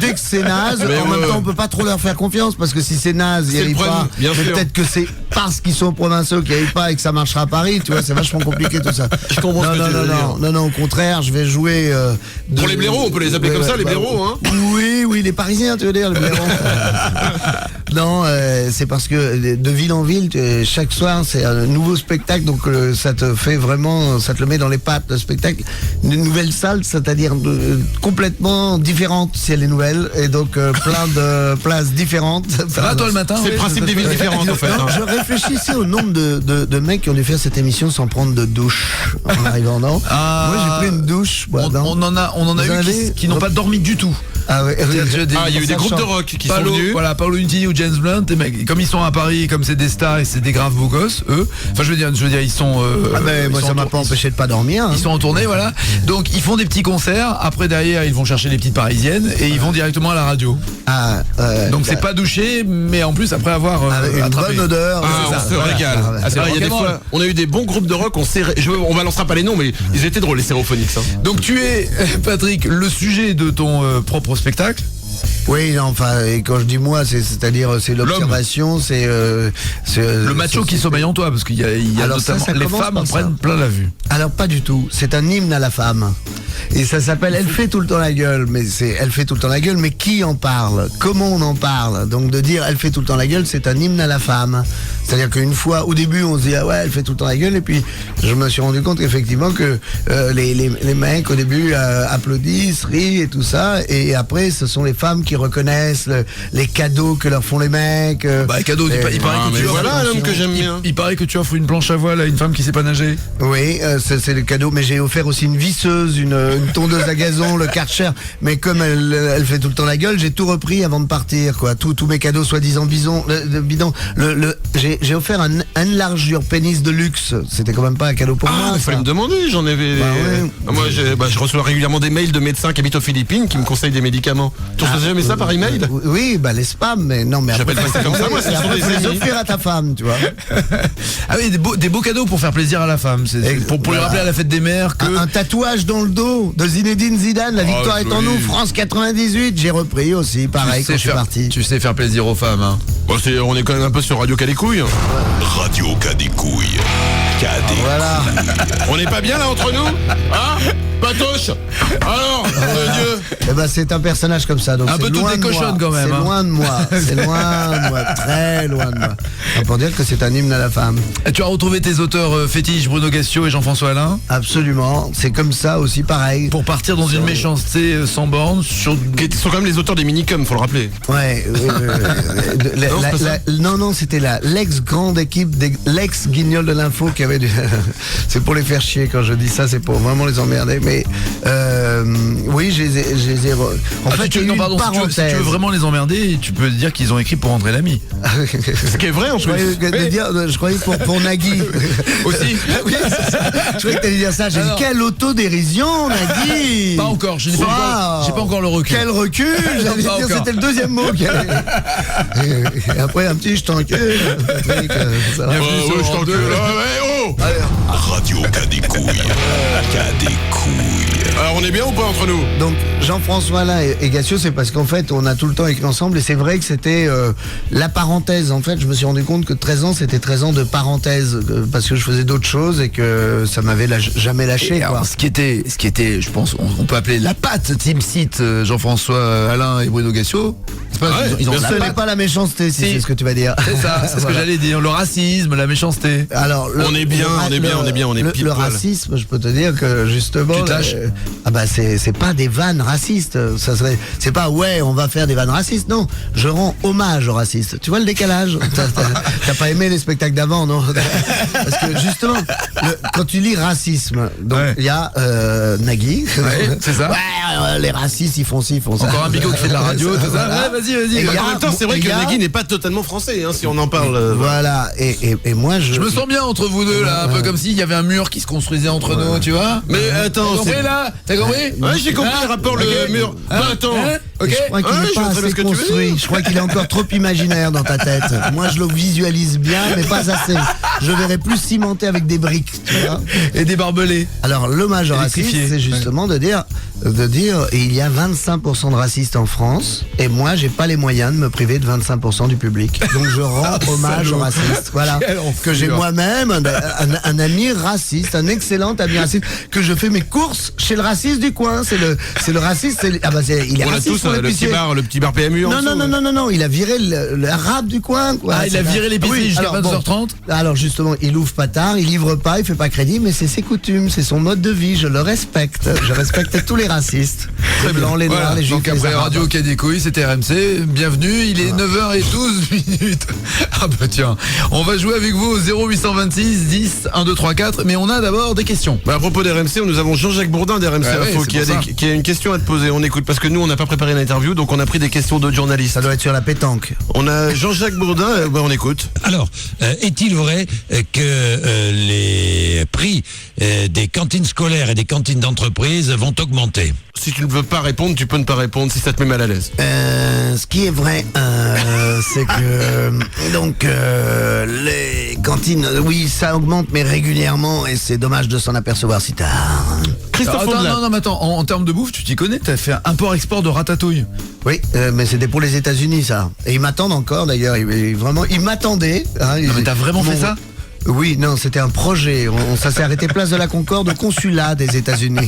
Dès que c'est naze, en même temps on peut pas trop leur faire confiance parce que si c'est naze, ils n'y arrivent pas. Peut-être que c'est parce qu'ils sont provinciaux qu'ils n'y arrivent pas et que ça marchera à Paris, tu vois, c'est vachement compliqué tout ça. Je comprends ce que tu veux dire. Non, au contraire, je vais jouer pour les blaireaux, on peut les appeler comme ça, les blaireaux, hein. Oui, les Parisiens, tu veux dire, les blaireaux. Non, c'est parce que de ville en ville, chaque soir, c'est un nouveau spectacle, donc ça te fait vraiment, ça te le met dans les pattes, le spectacle. Une nouvelle salle, c'est-à-dire complètement différente si elle est nouvelle, et donc plein de places différentes. Ça va toi le matin? C'est le principe des villes différentes en fait. Je réfléchissais au nombre de mecs qui ont dû faire cette émission sans prendre de douche en arrivant, non? Moi j'ai pris une douche. On en a eu qui n'ont pas dormi du tout. Ah ouais. Il y a eu des groupes de rock qui sont venus. Voilà, Paolo Nutini ou James Blunt, et mecs, comme ils sont à Paris, comme c'est des stars et c'est des graves beaux gosses, eux. Enfin, je veux dire, ils sont. Moi, ça m'a pas empêché de pas dormir. Ils sont en tournée, voilà. Donc, ils font des petits concerts. Après, derrière, ils vont chercher les petites parisiennes et ils vont directement à la radio. Donc, c'est pas douché, mais en plus, après avoir une bonne odeur. On se régale. Il y a des fois, on a eu des bons groupes de rock. On balancera pas les noms, mais ils étaient drôles les Stereophonics. Donc, tu es, Patrick, le sujet de ton propre spectacle. Oui, non, enfin, et quand je dis moi, c'est-à-dire c'est l'observation, c'est le macho qui sommeille en toi, parce qu'il y a Alors notamment ça les commence femmes par en ça. prennent plein la vue. Alors pas du tout, c'est un hymne à la femme. Et ça s'appelle Elle fait tout le temps la gueule, mais Elle fait tout le temps la gueule, mais qui en parle? Comment on en parle? Donc de dire Elle fait tout le temps la gueule, c'est un hymne à la femme. C'est-à-dire qu'une fois, au début, on se dit ah ouais, elle fait tout le temps la gueule, et puis je me suis rendu compte effectivement que les mecs au début applaudissent, rient et tout ça, et après ce sont les femmes qui reconnaissent les cadeaux que leur font les mecs. Bah cadeau, il paraît que tu voilà l'homme que j'aime bien. Il paraît que tu offres une planche à voile à une femme qui sait pas nager. Oui, c'est le cadeau, mais j'ai offert aussi une visseuse, une tondeuse à gazon, le Karcher, mais comme elle fait tout le temps la gueule, j'ai tout repris avant de partir, quoi. Tous mes cadeaux soi-disant bidons. J'ai offert un enlargure pénis de luxe. C'était quand même pas un cadeau pour moi. Il fallait me demander, j'en avais. Moi, je reçois régulièrement des mails de médecins qui habitent aux Philippines qui me conseillent des médicaments. Tu reçois jamais ça par email? Oui, les spams, mais non, mais j'appelle pas ça comme ça, moi, ce sont des les amis. offrir à ta femme, tu vois. Ah oui, des beaux cadeaux pour faire plaisir à la femme. Pour lui rappeler à la fête des mères que. Un tatouage dans le dos de Zinedine Zidane, la victoire est en nous, France 98. J'ai repris aussi, pareil, quand je suis parti. Tu sais faire plaisir aux femmes, hein. Bon, on est quand même un peu sur Radio Cadécouille. Radio Cadécouille. Voilà. On n'est pas bien là entre nous? Hein? Patoche. Alors, Dieu. Eh ben, c'est un personnage comme ça, donc un c'est peu loin toutes de les cochonnes moi. quand même. C'est hein. loin de moi. C'est loin de moi. Très loin de moi. Pour dire que c'est un hymne à la femme. Et tu as retrouvé tes auteurs fétiches Bruno Gassio et Jean-François Alain? Absolument. C'est comme ça aussi, pareil. Pour partir dans une méchanceté sans borne. Qui sont quand même les auteurs des minicums, faut le rappeler. Ouais. Non, c'était l'ex-grande équipe, l'ex-guignol de l'info qui avait du... C'est pour les faire chier quand je dis ça, c'est pour vraiment les emmerder. Mais oui, je les ai... En fait, si tu veux vraiment les emmerder, tu peux dire qu'ils ont écrit pour André Lamy. Ce qui est vrai en plus. Je croyais pour Nagui. Aussi. Oui, je croyais que t'allais dire ça. J'ai dit quelle autodérision, Nagui. Pas encore, j'ai pas encore le recul. Quel recul. J'allais dire c'était le deuxième mot. Et après un petit je t'encule. Je t'encule. Radio Cadécouille. Alors on est bien ou pas entre nous? Donc Jean-François Alain et Gassio, c'est parce qu'en fait on a tout le temps écrit ensemble, et c'est vrai que c'était la parenthèse. En fait je me suis rendu compte que 13 ans c'était 13 ans de parenthèse, parce que je faisais d'autres choses et que ça m'avait jamais lâché. Alors, ce qui était, je pense, on peut appeler la patte Team Site, Jean-François Alain et Bruno Gassio. C'est pas, ils ont ce n'est pas la méchanceté, si c'est ce que tu vas dire. C'est ça, c'est ce que j'allais dire. Le racisme, la méchanceté. Alors, on est bien. Le racisme, je peux te dire que justement, c'est pas des vannes racistes. Ça serait, c'est pas on va faire des vannes racistes. Non, je rends hommage aux racistes. Tu vois le décalage? T'as pas aimé les spectacles d'avant, non? Parce que justement, quand tu lis racisme, donc il y a Nagui. C'est ça. Les racistes, ils font ci, ils font ça. Encore un bigot qui fait de la radio, tout ça. Vas-y. En même temps, c'est vrai que Nagui n'est pas totalement français, hein, si on en parle. Voilà. Et moi, je me sens bien entre vous deux là, un peu comme s'il y avait un mur qui se construisait entre nous, tu vois. Mais attends, t'as compris là? T'as compris? Ouais, j'ai compris le rapport, le mur. Attends. Je crois qu'il n'est pas assez construit. Je crois qu'il est encore trop imaginaire dans ta tête. Moi, je le visualise bien, mais pas assez. Je verrais plus cimenté avec des briques, tu vois. Et des barbelés. Alors, l'hommage au racisme, c'est justement de dire, il y a 25% de racistes en France, et moi, j'ai pas les moyens de me priver de 25% du public. Donc, je rends hommage aux racistes. Voilà. Que j'ai moi-même un ami raciste, un excellent ami raciste, que je fais mes courses chez le raciste du coin. C'est le raciste. Il est on raciste. A tous le petit bar PMU. Non, il a viré l'arabe du coin, quoi. Ah, il a viré l'épicerie jusqu'à 22h30. Alors justement, il ouvre pas tard, il livre pas, il fait pas crédit, mais c'est ses coutumes, c'est son mode de vie, je le respecte. Je respecte tous les racistes. Les blancs, les noirs, les juifs, donc après Radio Cadécouille, c'était RMC. Bienvenue, il est 9h12. Ah bah tiens, on va jouer avec vous au 0826 10 1 2 3 4, mais on a d'abord des questions. À propos d'RMC, nous avons Jean-Jacques Bourdin d'RMC Info qui a une question à te poser. On écoute parce que nous on n'a pas préparé l'interview, donc on a pris des questions d'autres journalistes. Ça doit être sur la pétanque. On a Jean-Jacques Bourdin, on écoute. Alors, est-il vrai que les prix des cantines scolaires et des cantines d'entreprise vont augmenter? si tu ne veux pas répondre, tu peux ne pas répondre si ça te met mal à l'aise. Ce qui est vrai, c'est que donc les cantines, oui, ça augmente, mais régulièrement, et c'est dommage de s'en apercevoir si tard. Christophe Fondelat. Non, mais attends, en termes de bouffe, tu t'y connais, t'as fait un import-export de ratatouille. Oui, mais c'était pour les États-Unis, ça. Et ils m'attendent encore, d'ailleurs. Ils m'attendaient. Hein, non, mais t'as vraiment fait ça ? Oui, non, c'était un projet. Ça s'est arrêté place de la Concorde au consulat des États-Unis.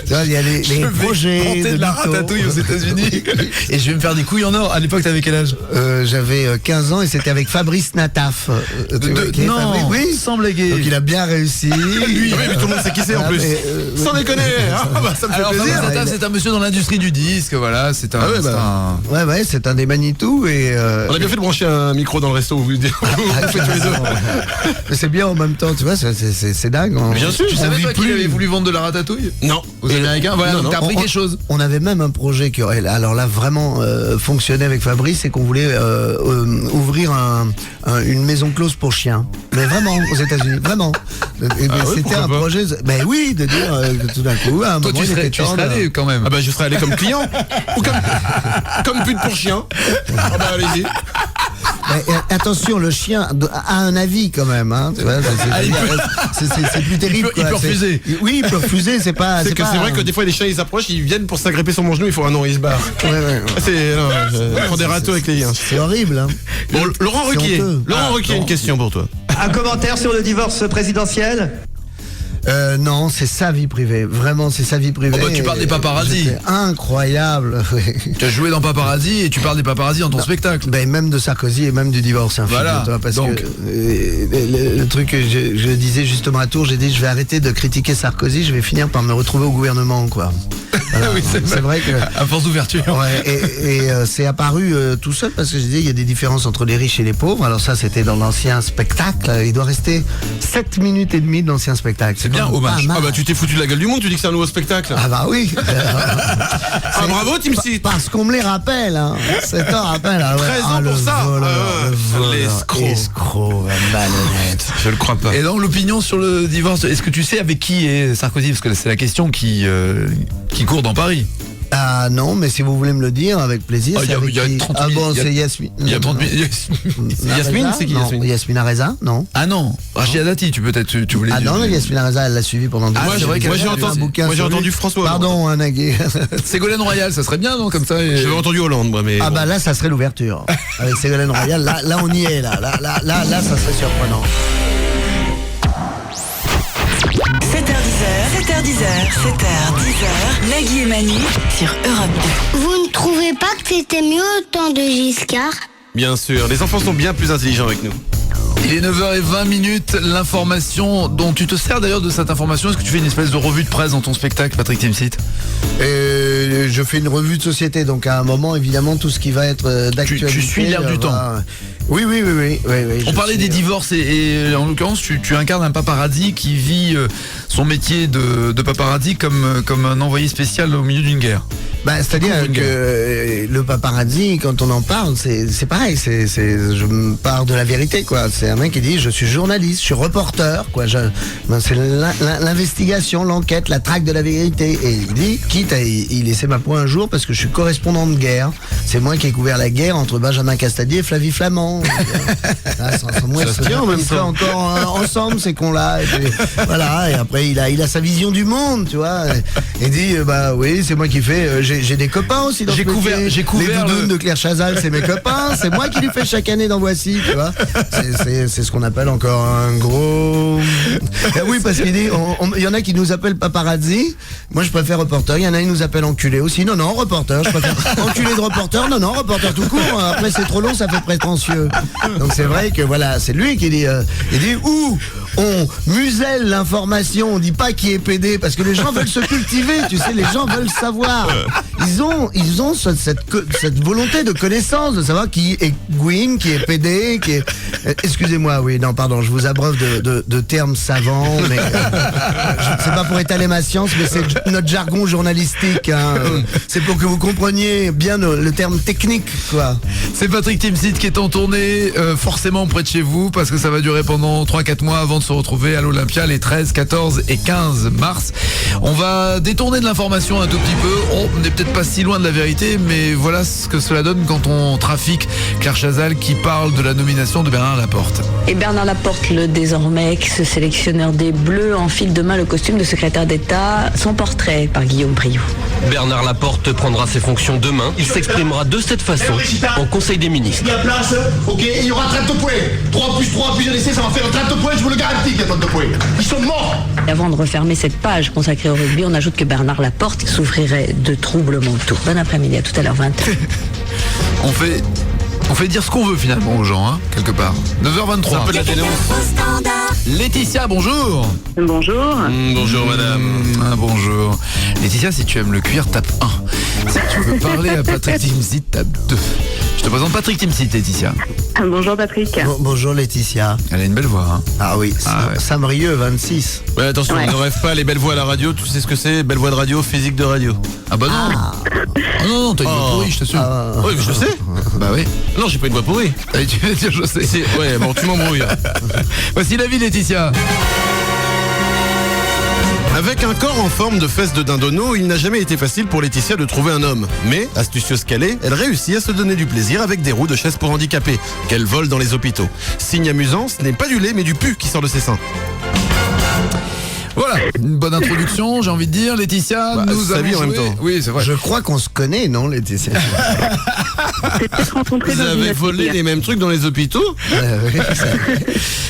Tu vois, il y a les projets de la ratatouille aux États-Unis et je vais me faire des couilles en or. À l'époque, t'avais quel âge ? J'avais 15 ans et c'était avec Fabrice Nataf. Non, oui, sans blaguer. Donc il a bien réussi. Lui, mais tout le monde sait qui c'est en plus. Sans déconner. Ça me fait plaisir. Nataf, c'est un monsieur dans l'industrie du disque. Voilà, c'est un. Ouais, c'est un des Manitou et. On a bien fait de brancher un micro dans le resto où vous faites tous les deux. Mais c'est bien en même temps, tu vois, c'est dingue. Bien sûr, tu savais pas qu'il avait voulu vendre de la ratatouille ? Non. Aux Américains, voilà, donc t'as appris quelque chose. On avait même un projet qui aurait, alors là, vraiment fonctionné avec Fabrice, c'est qu'on voulait ouvrir une maison close pour chiens. Mais vraiment, aux États-Unis, vraiment. C'était un projet, ben oui, de dire que tout d'un coup, à un toi, moment, tu serais allé quand même. Ah bah je serais allé comme client. Ou comme pute pour chien. Ah bah allez-y. Attention, le chien a un avis quand même, hein, tu vois, c'est plus terrible. Il peut refuser. Oui, il peut refuser, c'est pas. C'est vrai que des fois les chiens ils approchent, ils viennent pour s'agripper sur mon genou, il faut un nom, ils se barrent. Je prends des râteaux avec les liens. C'est horrible, hein. Bon, Laurent Ruquier, une question pour toi. Un commentaire sur le divorce présidentiel ? Non, c'est sa vie privée. Vraiment, c'est sa vie privée. Oh bah, tu parles des paparazzis. Incroyable. Tu as joué dans Paparazzi et tu parles des paparazzis dans ton spectacle. Ben, même de Sarkozy et même du divorce. Voilà. Parce donc. que le truc que je disais justement à Tours, j'ai dit je vais arrêter de critiquer Sarkozy, je vais finir par me retrouver au gouvernement, quoi. Voilà. Oui, c'est vrai que à force d'ouverture. Ouais, et c'est apparu tout seul parce que je disais il y a des différences entre les riches et les pauvres. Alors ça, c'était dans l'ancien spectacle. Il doit rester 7 minutes et demie dans l'ancien spectacle. C'est bien, hommage. Ah bah tu t'es foutu de la gueule du monde, tu dis que c'est un nouveau spectacle. Ah bah oui. Bravo Team Seat. Parce qu'on me les rappelle, hein. C'est un rappel. 13 ans pour ça. L'escroc, malhonnête. Je le crois pas. Et donc l'opinion sur le divorce, est-ce que tu sais avec qui est Sarkozy ? Parce que c'est la question qui court dans Paris. Ah non, mais si vous voulez me le dire, avec plaisir. Il y a 30 000. Ah bon, c'est Yasmine. Il y a 30 000. Yasmine, c'est qui Yasmine ? Yasmine Reza, non. Ah non, Rachida Dati, tu voulais dire. Ah non, mais Yasmine Reza, elle l'a suivi pendant 10 ans. Moi j'ai entendu François Hollande. Pardon, Nagui. Ségolène Royal, ça serait bien, non, comme ça. J'avais entendu Hollande, moi, mais. Ah bah là, ça serait l'ouverture. Avec Ségolène Royal, là on y est, là, ça serait surprenant. 7h10, Nagui et Manu sur Europe 2. Vous ne trouvez pas que c'était mieux au temps de Giscard ? Bien sûr, les enfants sont bien plus intelligents avec nous. Il est 9h20, l'information dont tu te sers d'ailleurs de cette information, est-ce que tu fais une espèce de revue de presse dans ton spectacle, Patrick Timsit ? Je fais une revue de société, donc à un moment, évidemment, tout ce qui va être d'actualité. Tu suis l'air du temps. Oui. On parlait des divorces et en l'occurrence, tu incarnes un paparazzi qui vit son métier de paparazzi comme un envoyé spécial au milieu d'une guerre. Bah, c'est-à-dire que le paparazzi, quand on en parle, c'est pareil, je pars de la vérité, quoi. C'est un mec qui dit je suis journaliste, je suis reporter, quoi. C'est l'investigation, l'enquête, la traque de la vérité. Et il dit, quitte à y laisser ma peau un jour, parce que je suis correspondant de guerre. C'est moi qui ai couvert la guerre entre Benjamin Castadier et Flavie Flamand. Ça se tient en même temps. Encore ensemble, ces cons-là. Et puis, voilà. Et après, il a sa vision du monde, tu vois. Il dit, bah oui, c'est moi qui fais. J'ai des copains aussi dans ce métier. J'ai couvert les doudounes de Claire Chazal, c'est mes copains. C'est moi qui lui fais chaque année dans Voici, tu vois. C'est ce qu'on appelle encore un gros. Oui, parce qu'il dit, il y en a qui nous appellent paparazzi. Moi, je préfère reporter. Il y en a qui nous appellent enculé aussi. Non, reporter. Je préfère enculé de reporter. Non, reporter tout court. Après, c'est trop long, ça fait prétentieux. Donc c'est vrai que voilà, c'est lui qui dit. Il dit où on muselle l'information. On dit pas qui est PD parce que les gens veulent se cultiver. Tu sais, les gens veulent savoir. Ils ont cette volonté de connaissance, de savoir qui est Gwyn, qui est PD, qui est. Excusez-moi, oui, non, pardon, je vous abreuve de termes savants, mais c'est pas pour étaler ma science, mais c'est notre jargon journalistique. Hein. C'est pour que vous compreniez bien le terme technique, quoi. C'est Patrick Timsit qui est en tournée, forcément près de chez vous, parce que ça va durer pendant 3-4 mois avant de se retrouver à l'Olympia les 13, 14 et 15 mars. On va détourner de l'information un tout petit peu. On n'est peut-être pas si loin de la vérité, mais voilà ce que cela donne quand on trafique. Claire Chazal qui parle de la nomination de Bernard Laporte. Et Bernard Laporte, le désormais ex-sélectionneur des Bleus, enfile demain le costume de secrétaire d'État. Son portrait par Guillaume Priou. Bernard Laporte prendra ses fonctions demain. Il s'exprimera de cette façon au Conseil des ministres. Il y a place, ok, il y aura 30 points. 3 plus 3 plus un essai, ça va faire 30 points, je vous le garantis qu'il y a 30 points. Ils sont morts. Et avant de refermer cette page consacrée au rugby, on ajoute que Bernard Laporte souffrirait de troubles mentaux. Bon après-midi, à tout à l'heure 20h. On fait dire ce qu'on veut finalement aux gens, hein, quelque part. 9h23. C'est un peu de la télé. Laetitia, bonjour. Bonjour. Bonjour madame. Bonjour. Laetitia, si tu aimes le cuir, tape 1. Si tu veux parler à Patrick Timsit, tape 2. Je te présente Patrick Timsit, Laetitia. Bonjour Patrick. Bonjour Laetitia. Elle a une belle voix, hein. Ah oui, Samrieux 26. Ouais, attention, Ouais. ne rêve pas les belles voix à la radio. Tu sais ce que c'est? Belle voix de radio, physique de radio. Ah bah non. Oh non, t'as une voix pourrie, je t'assure. Oui, je sais. Bah oui. Non, j'ai pas une voix pourrie. Tu veux dire, je sais. Ouais, bon, tu m'embrouilles. Voici la vie, Laetitia. Avec un corps en forme de fesse de dindonneau, il n'a jamais été facile pour Laetitia de trouver un homme. Mais, astucieuse qu'elle est, elle réussit à se donner du plaisir avec des roues de chaise pour handicapés, qu'elle vole dans les hôpitaux. Signe amusant, ce n'est pas du lait mais du pu qui sort de ses seins. Voilà, une bonne introduction, j'ai envie de dire. Laetitia, nous sa avons vie en même joué- temps. Oui, c'est vrai. Je crois qu'on se connaît, non, Laetitia? Vous avez volé les mêmes trucs dans les hôpitaux?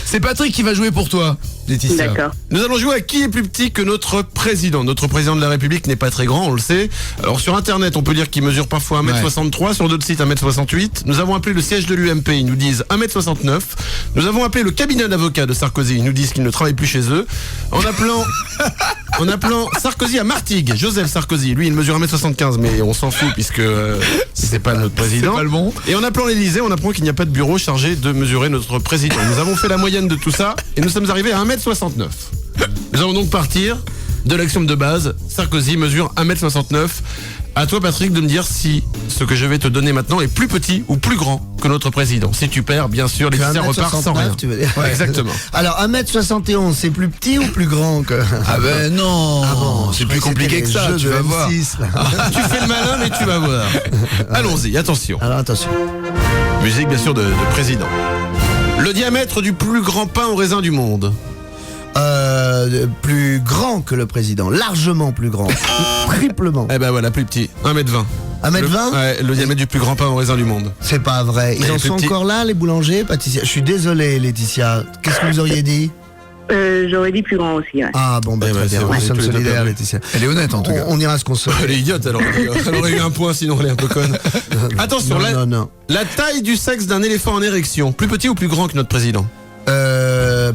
C'est Patrick qui va jouer pour toi, Laetitia. D'accord. Nous allons jouer à qui est plus petit que notre président. Notre président de la République n'est pas très grand, on le sait. Alors sur internet, on peut dire qu'il mesure parfois 1m63, sur d'autres sites 1m68. Nous avons appelé le siège de l'UMP, ils nous disent 1m69. Nous avons appelé le cabinet d'avocats de Sarkozy, ils nous disent qu'il ne travaille plus chez eux. En appelant Sarkozy à Martigues, Joseph Sarkozy, lui il mesure 1m75, mais on s'en fout puisque c'est pas notre président. C'est pas le bon. Et en appelant l'Elysée, on apprend qu'il n'y a pas de bureau chargé de mesurer notre président. Nous avons fait la moyenne de tout ça et nous sommes arrivés à 1m69. Nous allons donc partir de l'axiome de base. Sarkozy mesure 1m69. À toi Patrick de me dire si ce que je vais te donner maintenant est plus petit ou plus grand que notre président. Si tu perds, bien sûr, les Laetitia repart sans rien. Tu veux dire. Ouais, exactement. Alors 1m71, c'est plus petit ou plus grand que... Ah ben non, c'est plus compliqué que ça, tu vas voir. Tu fais le malin mais tu vas voir. Allons-y, attention. Alors attention. Musique bien sûr de président. Le diamètre du plus grand pain au raisin du monde. Plus grand que le président, largement plus grand, triplement. Eh ben voilà, plus petit, 1m20. 1m20 Ouais, le diamètre du plus grand pain au raisin du monde. C'est pas vrai. Ils Mais en plus sont petit. encore là, les boulangers, pâtissiers? Je suis désolé, Laetitia. Qu'est-ce que vous auriez dit? J'aurais dit plus grand aussi, ouais. Ah bon, bah, Eh ben, très bien. c'est Nous vrai, sommes tous les deux solidaires, perdus. Laetitia. Elle est honnête en tout cas. On ira se consoler. Elle est idiote alors. Elle aurait eu un point sinon elle est un peu conne. Attention, Non. la taille du sexe d'un éléphant en érection, plus petit ou plus grand que notre président?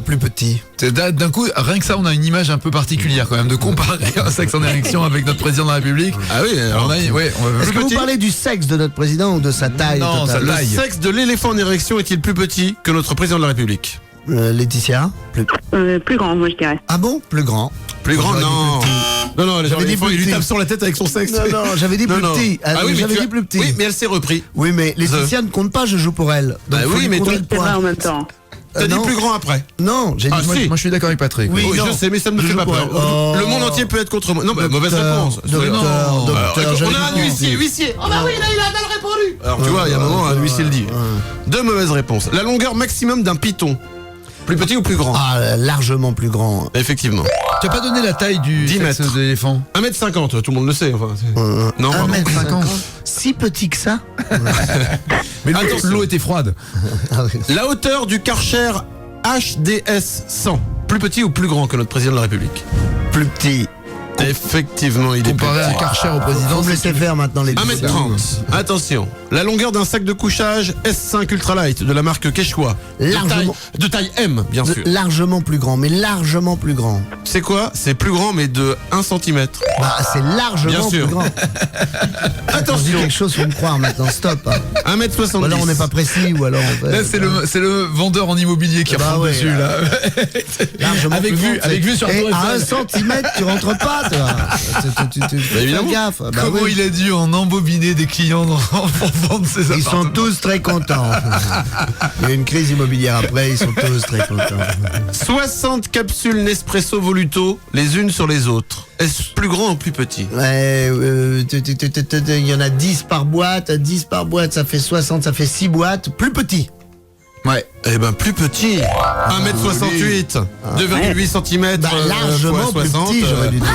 Plus petit. D'un coup, rien que ça, on a une image un peu particulière quand même de comparer un sexe en érection avec notre président de la République. Ah oui, alors. Est-ce que vous parlez du sexe de notre président ou de sa taille Non, totale? sa taille. Le sexe de l'éléphant en érection est-il plus petit que notre président de la République? Laetitia? Plus grand, moi je dirais. Ah bon? Plus grand. Plus grand? J'aurais dit Non. plus petit. Non, J'avais dit l'éléphant, plus il lui petit. tape sur la tête avec son sexe. Non, j'avais dit Non, plus non. petit. Ah oui, mais j'avais tu dit as- plus petit. Oui, mais elle s'est repris. Oui, mais Laetitia ne compte pas, je joue pour elle. Donc Bah faut oui, lui mais compter toi- le C'est vrai point. en même temps. T'as dit non. plus grand après. Non, j'ai dit... Ah, Moi, si. moi, je suis d'accord avec Patrick. Oui, Oui, non. je sais, mais ça ne me Je fait joue pas pour peur. elle. Oh. Le monde entier peut être contre moi. Non, mais mauvaise réponse. Docteur, Alors, docteur, on j'avais a un dit huissier, petit. huissier. Oh bah oui, là, il a mal répondu. Alors tu vois, il y a un moment, un huissier le dit. Deux mauvaises réponses. La longueur maximum d'un python. Plus petit ou plus grand? Ah, largement plus grand. Effectivement. Tu n'as pas donné la taille du 10 sexe mètres. de l'éléphant? 1m50, tout le monde le sait. Enfin, non, pardon. 1m50. Si petit que ça? Mais Attention. l'eau était froide. Ah oui. La hauteur du Karcher HDS 1. Plus petit ou plus grand que notre président de la République? Plus petit. Effectivement, il est plus Comparé à petit. Karcher au président. Faut me laisser faire maintenant les 1m30. Attention. La longueur d'un sac de couchage S5 Ultralight de la marque Quechua. Largement. De taille M, bien sûr. Largement plus grand, mais largement plus grand. C'est quoi? C'est plus grand, mais de 1 cm. Bah, c'est largement Bien sûr. plus grand. Quand je dis Attention. quelque chose, faut me croire maintenant, stop. Hein. 1m70. Ou alors on n'est pas précis, ou alors on fait... Là, c'est le vendeur en immobilier qui Bah reprend ouais, dessus, là. largement avec plus vue, grand, avec c'est- vue sur Et Tour à 1 Eiffel. centimètre, tu rentres pas, toi. Tu fais évidemment. gaffe. Bah Comment oui. il a dû en embobiner des clients pour vendre ses Ils sont tous très contents. Il y a une crise immobilière après, ils sont tous très contents. 60 capsules Nespresso Voluto, les unes sur les autres. Est-ce plus grand ou plus petit? Ouais, il y en a 10 par boîte. 10 par boîte, ça fait 60, ça fait 6 boîtes. Plus petit. Ouais. Eh ben plus petit. 1m68, 2,8 cm. Bah, largement plus petit, j'aurais dû dire.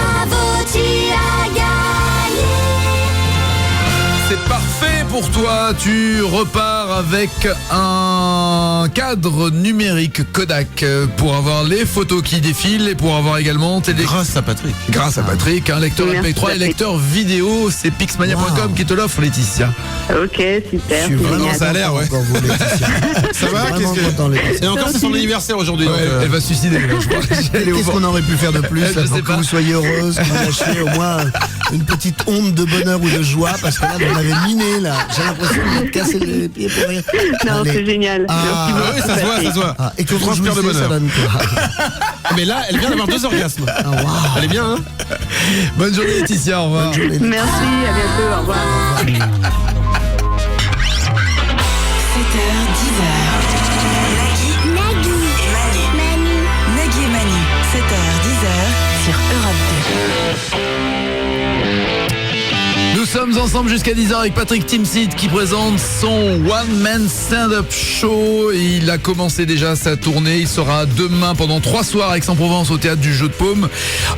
C'est parfait pour toi, tu repars avec un cadre numérique Kodak pour avoir les photos qui défilent et pour avoir également Grâce à Patrick. Grâce à Patrick, un lecteur MP3 et lecteur vidéo, c'est pixmania.com qui te l'offre, Laetitia. Ok, super. Je suis vraiment ça a l'air, ouais. content pour vous, Laetitia. Ça va? Vraiment content, Laetitia. Et encore c'est son anniversaire aujourd'hui. Ouais, elle va se suicider, là, je crois. Qu'est-ce qu'on aurait pu faire de plus là, Je sais pour que pas. vous soyez heureuse, que vous lâchiez au moins une petite onde de bonheur ou de joie, parce que là, vous m'avez miné, là. J'ai l'impression de me casser les pieds pour rien. Non, Allez. c'est génial. Ah, Merci beaucoup, oui, ça se voit, ça se voit. Ah, et que Tu vous transpires de jouissez, ça bonheur. donne quoi? Mais là, elle vient d'avoir 2 orgasmes. Ah, waouh. Elle est bien, hein? Bonne journée Laetitia, au revoir. Merci, à bientôt, au revoir. 7h, 10h. Nagui et Manu. 7h, 10h sur Europe 2. Nous sommes ensemble jusqu'à 10h avec Patrick Timsit qui présente son One Man Stand-Up Show. Il a commencé déjà sa tournée. Il sera demain pendant 3 soirs à Aix-en-Provence au Théâtre du Jeu de Paume.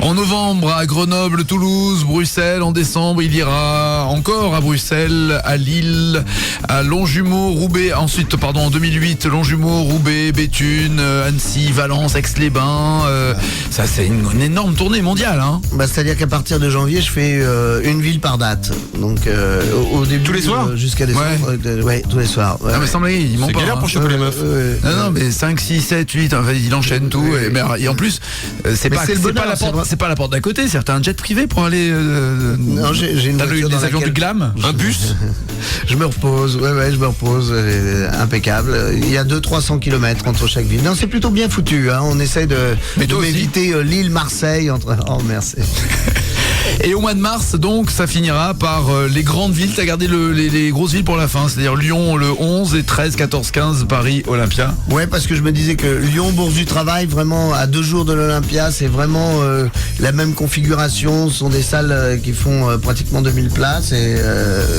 En novembre à Grenoble, Toulouse, Bruxelles. En décembre, il ira encore à Bruxelles, à Lille, à Longjumeau, Roubaix. Ensuite, en 2008, Longjumeau, Roubaix, Béthune, Annecy, Valence, Aix-les-Bains. Ça, c'est une énorme tournée mondiale, hein. Bah, c'est-à-dire qu'à partir de janvier, je fais une ville par date. Donc au début, Tous les soirs jusqu'à décembre. Ouais, tous les soirs. Ouais, Ah mais semblait, il ment C'est pas. galère hein. pour choper les meufs. Non, mais 5, 6, 7, 8, enfin, il enchaîne tout. Et en plus, c'est Mais pas, c'est le c'est bonheur, pas la c'est porte, vrai. c'est pas la porte d'à côté, c'est un jet privé pour aller. Non, j'ai une t'as voiture des dans avions laquelle- du glam, un bus. Je me repose, je me repose, impeccable. Il y a 200-300 km entre chaque ville. Non, c'est plutôt bien foutu, hein. On essaye de toi aussi. m'éviter Lille, Marseille, entre. Oh, merci. Et au mois de mars, donc, ça finira par les grandes villes. T'as gardé les grosses villes pour la fin, c'est-à-dire Lyon le 11 et 13, 14, 15, Paris, Olympia. Ouais, parce que je me disais que Lyon, Bourse du Travail, vraiment à 2 jours de l'Olympia, c'est vraiment la même configuration. Ce sont des salles qui font pratiquement 2000 places et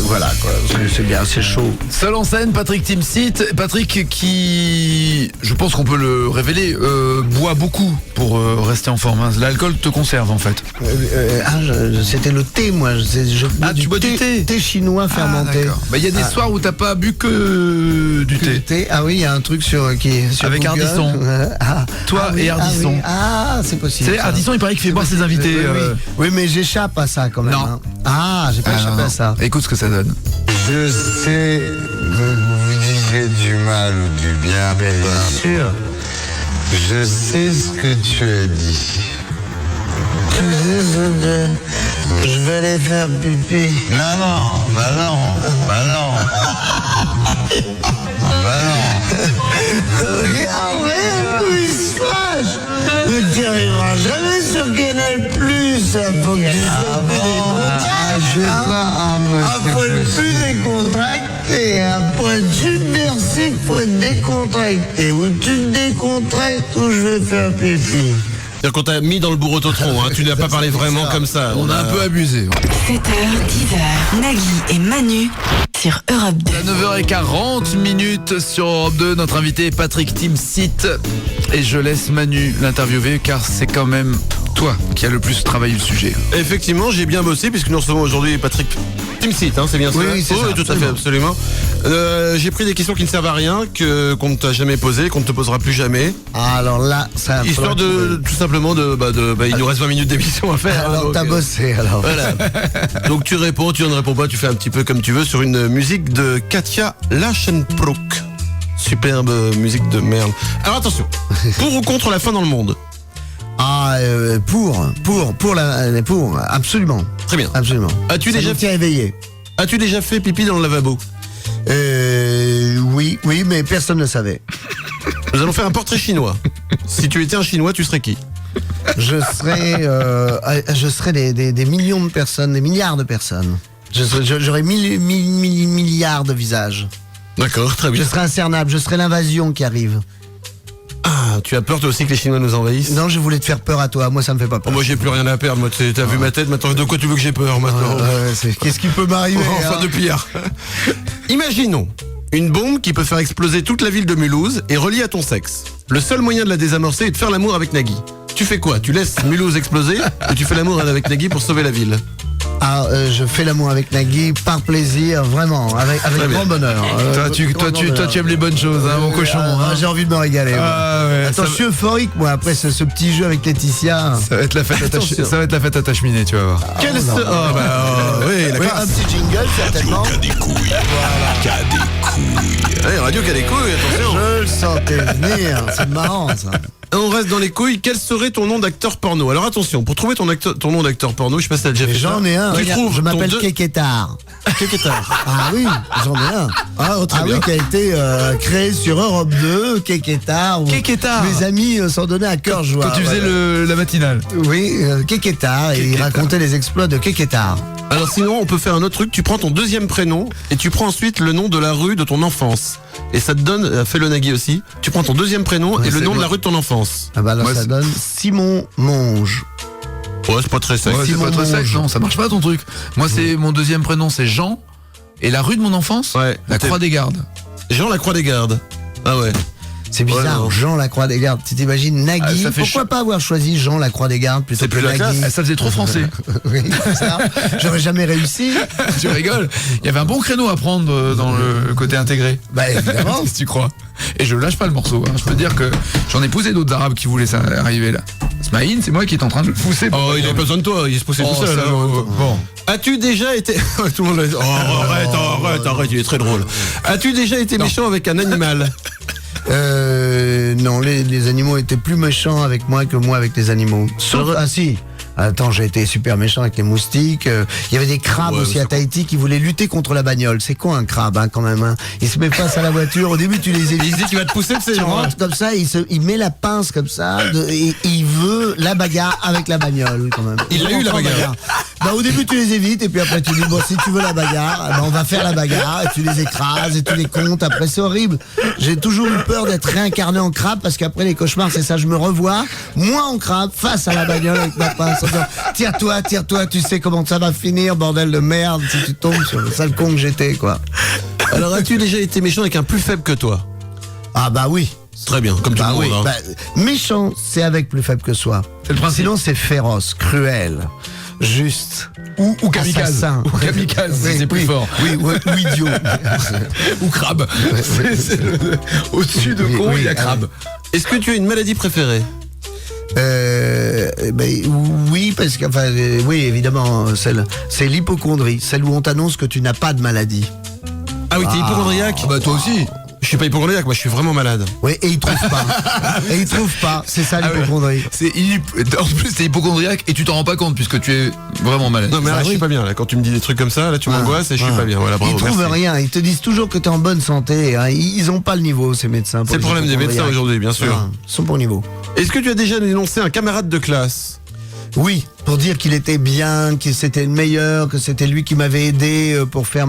voilà quoi. C'est bien, c'est chaud. Seul en scène, Patrick Timsit. Patrick qui, je pense qu'on peut le révéler, boit beaucoup pour rester en forme, hein. L'alcool te conserve en fait. C'était le thé, moi. Tu bois du thé. Thé chinois fermenté. Il y a des soirs où t'as pas bu que du thé. Ah oui, il y a un truc sur avec Google. Ardisson. Toi et Ardisson. C'est possible. C'est Ardisson, il paraît qu'il fait boire ses invités. Oui, mais j'échappe à ça quand même. Non. Hein. Ah, j'ai pas échappé à ça. Écoute ce que ça donne. Je sais que vous direz du mal ou du bien, bien sûr. Je sais ce que tu as dit. Je vais aller faire pipi. Non, bah non. Regardez, il se fâche. Mais tu arriveras jamais sur Canal Plus. Faut que faut être plus décontracté. Après, tu me merci qu'il faut être décontracté. Ou tu te décontractes ou je vais faire pipi. C'est-à-dire qu'on t'a mis dans le bourreau totron, hein. Tu n'as pas parlé vraiment comme ça. On a un peu abusé. 7h, 10h, Nagui et Manu sur Europe 2. À 9h40 sur Europe 2, notre invité est Patrick Timsit. Et je laisse Manu l'interviewer car c'est quand même toi qui as le plus travaillé le sujet. Effectivement, j'ai bien bossé puisque nous recevons aujourd'hui Patrick Timsit, hein, c'est bien ça? Oui, c'est ça, tout à fait, absolument. J'ai pris des questions qui ne servent à rien, qu'on ne t'a jamais posées, qu'on ne te posera plus jamais. Ah, alors là, ça. Histoire de tout simplement il nous reste 20 minutes d'émission à faire. Alors hein, t'as bossé alors. Voilà. Donc tu réponds, tu ne réponds pas, tu fais un petit peu comme tu veux sur une musique de Katia Lachenbroek. Superbe musique de merde. Alors attention, pour ou contre la faim dans le monde? Ah, pour, absolument. Très bien. Absolument. As-tu déjà fait pipi dans le lavabo? Oui, mais personne ne savait. Nous allons faire un portrait chinois. Si tu étais un Chinois, tu serais qui? Je serais des millions de personnes, des milliards de personnes. J'aurais milliards de visages. D'accord, très bien. Je serais incernable, je serais l'invasion qui arrive. Ah, tu as peur toi aussi que les Chinois nous envahissent? Non, je voulais te faire peur à toi, moi ça me fait pas peur. Moi j'ai plus rien à perdre, moi t'as vu ma tête, maintenant de quoi tu veux que j'ai peur maintenant? Qu'est-ce qui peut m'arriver Enfin de pire. Imaginons une bombe qui peut faire exploser toute la ville de Mulhouse et reliée à ton sexe. Le seul moyen de la désamorcer est de faire l'amour avec Nagui. Tu fais quoi? Tu laisses Mulhouse exploser ou tu fais l'amour avec Nagui pour sauver la ville? Je fais l'amour avec Nagui par plaisir, vraiment, avec grand bonheur. Toi, tu aimes les bonnes choses, hein, mon cochon. J'ai envie de me régaler. Ouais, attends, je suis euphorique, moi, après ce petit jeu avec Laetitia. Ça va être la fête à ta cheminée, tu vas voir. Oui, la classe. Un petit jingle, certainement. Radio qui a des couilles. Allez, radio qui a des couilles, attention. Je le sentais venir, c'est marrant ça. On reste dans les couilles. Quel serait ton nom d'acteur porno? Alors attention, pour trouver ton nom d'acteur porno, je sais pas si t'as déjà fait ça. J'en ai un. Je m'appelle Keketar. Keketar. Ah oui, j'en ai un. Oui, qui a été créé sur Europe 2, Keketar. Keketar. Mes amis s'en donnaient à cœur joie. Quand tu faisais la matinale. Oui, Keketar. Et il racontait les exploits de Keketar. Alors sinon, on peut faire un autre truc. Tu prends ton deuxième prénom et tu prends ensuite le nom de la rue de ton enfance. Et ça te donne, fais le Nagui aussi. Tu prends ton deuxième prénom et le nom de la rue de ton enfance. Ah bah là, ça donne Simon Monge. Ouais, c'est pas très sec. Ouais, c'est pas très sec, non, ça marche pas ton truc. Moi, c'est mon deuxième prénom, c'est Jean. Et la rue de mon enfance, la Croix des Gardes. Jean la Croix des Gardes. Ah ouais. C'est bizarre, Jean Lacroix des Gardes. Tu t'imagines Nagui, pourquoi pas avoir choisi Jean Lacroix des Gardes plutôt que Nagui? Ça faisait trop français. Oui, ça. J'aurais jamais réussi. Tu rigoles. Il y avait un bon créneau à prendre dans le côté intégré. Bah évidemment. Si tu crois. Et je lâche pas le morceau. Hein. Je peux te dire que j'en ai poussé d'autres arabes qui voulaient ça arriver là. Smaïn, c'est moi qui est en train de le pousser. Oh, il a pas besoin de toi, il se poussait tout seul. Bon. As-tu déjà été... Tout le monde l'a... arrête, il est très drôle. As-tu déjà été méchant avec un animal? Non, les animaux étaient plus méchants avec moi que moi avec les animaux. Ah si. Attends, j'ai été super méchant avec les moustiques. Il y avait des crabes aussi à Tahiti qui voulaient lutter contre la bagnole. C'est quoi un crabe, hein, quand même, hein. Il se met face à la voiture. Au début, tu les évites. Il dit qu'il va te pousser de ses Tu rentres comme ça, il met la pince comme ça, et il veut la bagarre avec la bagnole, quand même. Il a eu la bagarre. Bah, au début, tu les évites, et puis après, tu dis, bon, si tu veux la bagarre, on va faire la bagarre, et tu les écrases, et tu les comptes. Après, c'est horrible. J'ai toujours eu peur d'être réincarné en crabe, parce qu'après, les cauchemars, c'est ça. Je me revois, moi en crabe, face à la bagnole avec ma pince. Tire-toi, tu sais comment ça va finir, bordel de merde, si tu tombes sur le sale con que j'étais, quoi. Alors, as-tu déjà été méchant avec un plus faible que toi? Ah bah oui. Très bien, comme tout le monde. Oui. Hein. Méchant, c'est avec plus faible que soi. C'est le principe. Sinon, c'est féroce, cruel, juste. Ou kamikaze. Assassin. Ou kamikaze, c'est plus fort. Oui, ou idiot. Ou crabe. Au-dessus de con, il y a crabe. Est-ce que tu as une maladie préférée? Oui, parce que, oui, évidemment, c'est l'hypocondrie, celle où on t'annonce que tu n'as pas de maladie. Ah oui, t'es hypochondriaque? Bah toi aussi. Je suis pas hypochondriaque, moi je suis vraiment malade. Oui, et il trouve pas. C'est ça l'hypochondrie. En plus, t'es hypochondriaque et tu t'en rends pas compte puisque tu es vraiment malade. Non mais là, je suis pas bien là. Quand tu me dis des trucs comme ça, là tu m'angoisses et je suis pas bien. Voilà, bravo. Ils trouvent rien. Ils te disent toujours que t'es en bonne santé. Hein. Ils ont pas le niveau, ces médecins. C'est le problème des médecins aujourd'hui, bien sûr. Ils sont pas au niveau. Est-ce que tu as déjà dénoncé un camarade de classe? Oui, pour dire qu'il était bien, que c'était le meilleur, que c'était lui qui m'avait aidé pour faire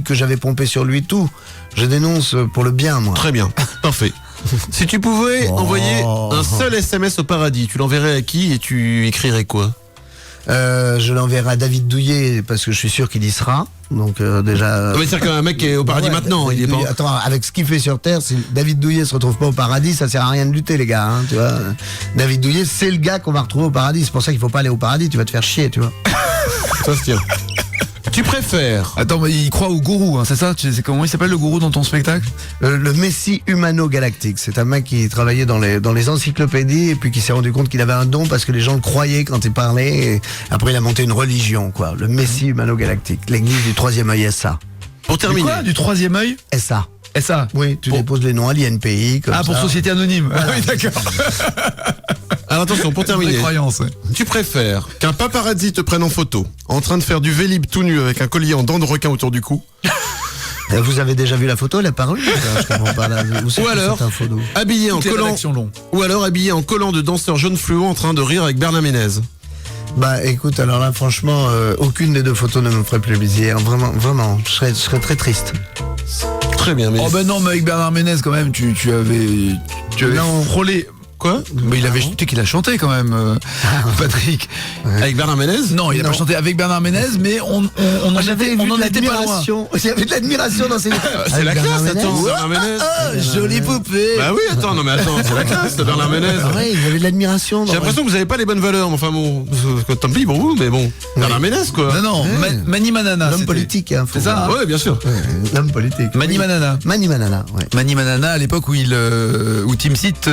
que j'avais pompé sur lui, tout. Je dénonce pour le bien, moi. Très bien, parfait. Si tu pouvais envoyer un seul SMS au paradis, tu l'enverrais à qui et tu écrirais quoi? Je l'enverrai à David Douillet parce que je suis sûr qu'il y sera. Donc déjà. C'est-à-dire qu'un mec qui est au paradis maintenant, il est pas. Attends, avec ce qu'il fait sur Terre, si David Douillet se retrouve pas au paradis, ça sert à rien de lutter, les gars. Hein, tu vois. David Douillet, c'est le gars qu'on va retrouver au paradis. C'est pour ça qu'il faut pas aller au paradis. Tu vas te faire chier, tu vois. Ça se tient. Tu préfères? Attends, mais il croit au gourou, hein, c'est ça? C'est comment il s'appelle le gourou dans ton spectacle? Le Messie humano-galactique. C'est un mec qui travaillait dans les encyclopédies et puis qui s'est rendu compte qu'il avait un don parce que les gens le croyaient quand il parlait. Et après, il a monté une religion, quoi. Le Messie humano-galactique. L'église du troisième œil SA. Pour terminer. Du quoi? Du troisième œil? SA. SA? Oui, tu déposes les noms à l'INPI. Comme pour ça. Société Anonyme. Voilà. Ah oui, d'accord. Alors attention, pour terminer, croyance, tu préfères qu'un paparazzi te prenne en photo en train de faire du vélib tout nu avec un collier en dents de requin autour du cou? Vous avez déjà vu la photo, elle est apparue? Je comprends pas là. Ou alors habillé en collant, de danseur jaune fluo en train de rire avec Bernard Ménez? Bah écoute, alors là franchement, aucune des deux photos ne me ferait plaisir. Vraiment, je serais très triste. Très bien, mais... Oh ben non, mais avec Bernard Ménez quand même, tu avais frôlé... Quoi? Mais il avait qu'il a chanté quand même, Patrick. Avec Bernard Ménez? Non, il a pas chanté avec Bernard Ménez, mais on en était pas loin. Il y avait de l'admiration dans ses... C'est la classe, attends, Bernard Ménez. Jolie poupée. Bah oui, attends, c'est la classe, Bernard Ménez. Ouais, il y avait de l'admiration. J'ai l'impression que vous avez pas les bonnes valeurs, enfin bon, tant pis pour vous, mais bon. Bernard Ménez, quoi. Non, Mani Manana. L'homme politique, hein. C'est ça? Ouais, bien sûr. L'homme politique. Mani Manana. Mani Manana, ouais. Mani Manana, à l'époque où Team Seat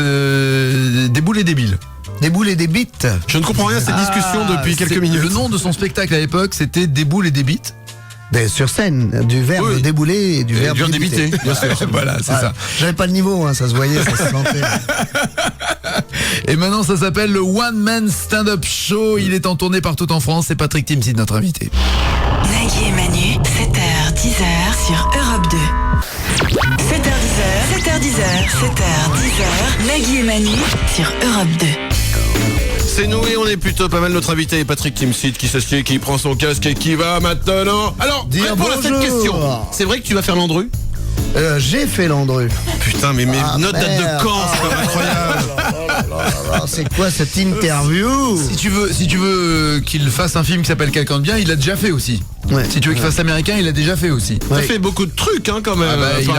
déboule et débile. Déboule et débite. Je ne comprends rien à cette discussion depuis quelques minutes. Le nom de son spectacle à l'époque, c'était Déboule et débite. Sur scène, du verbe débouler et du verbe débiter. Bien sûr. Voilà, c'est ça. J'avais pas le niveau, hein, ça se voyait, ça se sentait. Et maintenant, ça s'appelle le One Man Stand-Up Show. Il est en tournée partout en France. C'est Patrick Timsit, notre invité. Nagui et Manu, 7h, 10h sur Europe 2. 7h, 10h, 7h, 10h, 7h, 10h, Nagui et Manu sur Europe 2. C'est nous et on est plutôt pas mal. Notre invité est Patrick Timsit qui s'assied, qui prend son casque et qui va maintenant. Alors, réponds à cette question. C'est vrai que tu vas faire Landru? J'ai fait Landru. Putain, mais mes notes datent de quand? C'est incroyable. C'est quoi cette interview? Si tu veux qu'il fasse un film qui s'appelle Quelqu'un de bien, il l'a déjà fait aussi. Ouais. Si tu veux qu'il fasse américain, il l'a déjà fait aussi. Ça fait beaucoup de trucs, hein, quand même. Il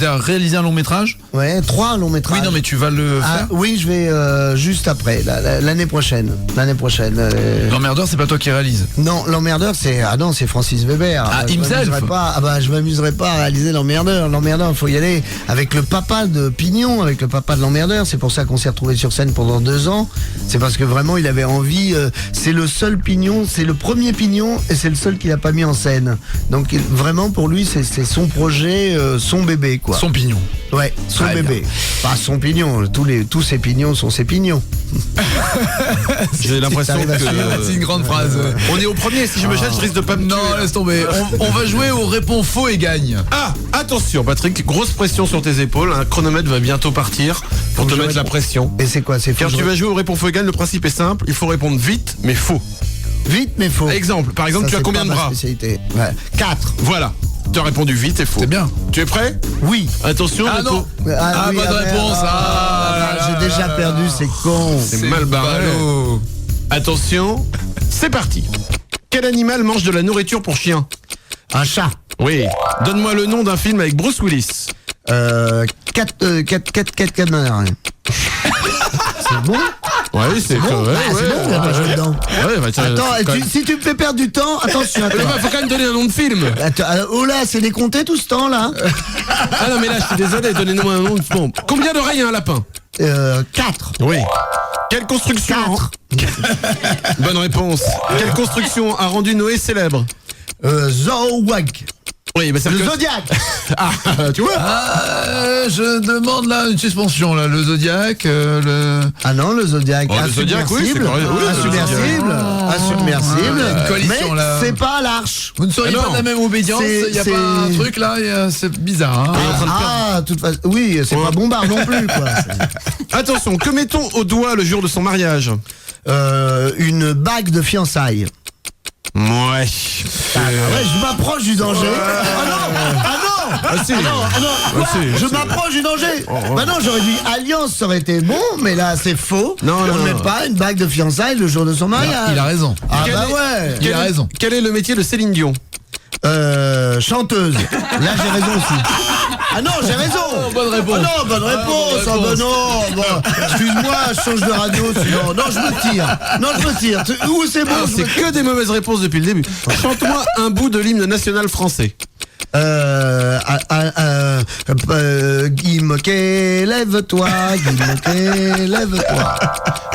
a réalisé un long métrage. Ouais, 3 longs métrages. Oui, non, mais tu vas le faire. Oui, je vais juste après, l'année prochaine. L'emmerdeur, c'est pas toi qui réalise. Non, l'emmerdeur, c'est Francis Weber. Himself. Je m'amuserais pas à réaliser l'emmerdeur. L'emmerdeur, il faut y aller avec le papa de Pignon, avec le papa de l'emmerdeur. C'est pour ça qu'on s'est retrouvé sur scène pendant 2 ans. C'est parce que vraiment, il avait envie. C'est le seul Pignon, c'est le premier Pignon et c'est le seul qu'il a pas mis en scène. Donc vraiment, pour lui, c'est son projet, son bébé, quoi. Son Pignon. Ouais, son bébé. Pas son Pignon. Tous ses pignons sont ses pignons. J'ai l'impression que c'est une grande phrase. On est au premier. Si je me jette, je risque de pas me tuer. Non, laisse tomber. On va jouer au répond faux et gagne. Ah, attention, Patrick. Grosse pression sur tes épaules. Un chronomètre va bientôt partir pour te mettre la pression. Et c'est quoi? Car tu vas jouer au répond faux et gagne. Le principe est simple. Il faut répondre vite, mais faux. Vite, mais faux. Exemple. Par exemple, tu as combien de bras? 4. Voilà. Tu as répondu vite et faux. C'est bien. Tu es prêt? Oui. Attention. Ah non. Bonne réponse. J'ai déjà perdu, c'est con. C'est mal barré. Attention. C'est parti. Quel animal mange de la nourriture pour chien? Un chat. Oui. Donne-moi le nom d'un film avec Bruce Willis. 4 canards. C'est bon? Ouais, c'est bon. C'est bon, on va pas jouer dedans. Attends, si tu me fais perdre du temps, attention. Faut quand même donner un nom de film. Oh là, c'est décompté tout ce temps là. Ah non, mais là, je suis désolé, donnez-moi un nom de film. Combien d'oreilles a un lapin? 4. Oui. Quelle construction? 4. Bonne réponse. Quelle construction a rendu Noé célèbre? Zodiac. Oui, mais ça le Zodiac. Ah, tu vois. Je demande là une suspension là, le Zodiac, Ah non, le Zodiac. Le Zodiac, oui, c'est correct. Insubmersible. Mais c'est pas l'Arche. Vous ne seriez pas de la même obédience. Il y a pas un truc là, c'est bizarre. De toute façon, oui, c'est pas Bombard non plus, quoi. Attention, que met-on au doigt le jour de son mariage? Une bague de fiançailles. Ouais. Je m'approche du danger. Je m'approche du danger. Bah non, j'aurais dit alliance, ça aurait été bon, mais là c'est faux. Non, on ne met pas une bague de fiançailles le jour de son mariage. Il a raison. Il a raison. Quel est le métier de Céline Dion? Chanteuse. Là j'ai raison aussi. Ah non, j'ai raison. Bonne réponse. Ah non, bonne réponse. Excuse-moi, je change de radio sinon. Non, je me tire. Où c'est bon? C'est que des mauvaises réponses depuis le début. Chante-moi un bout de l'hymne national français. Guy Moquet, lève-toi. Guy Moquet, lève-toi.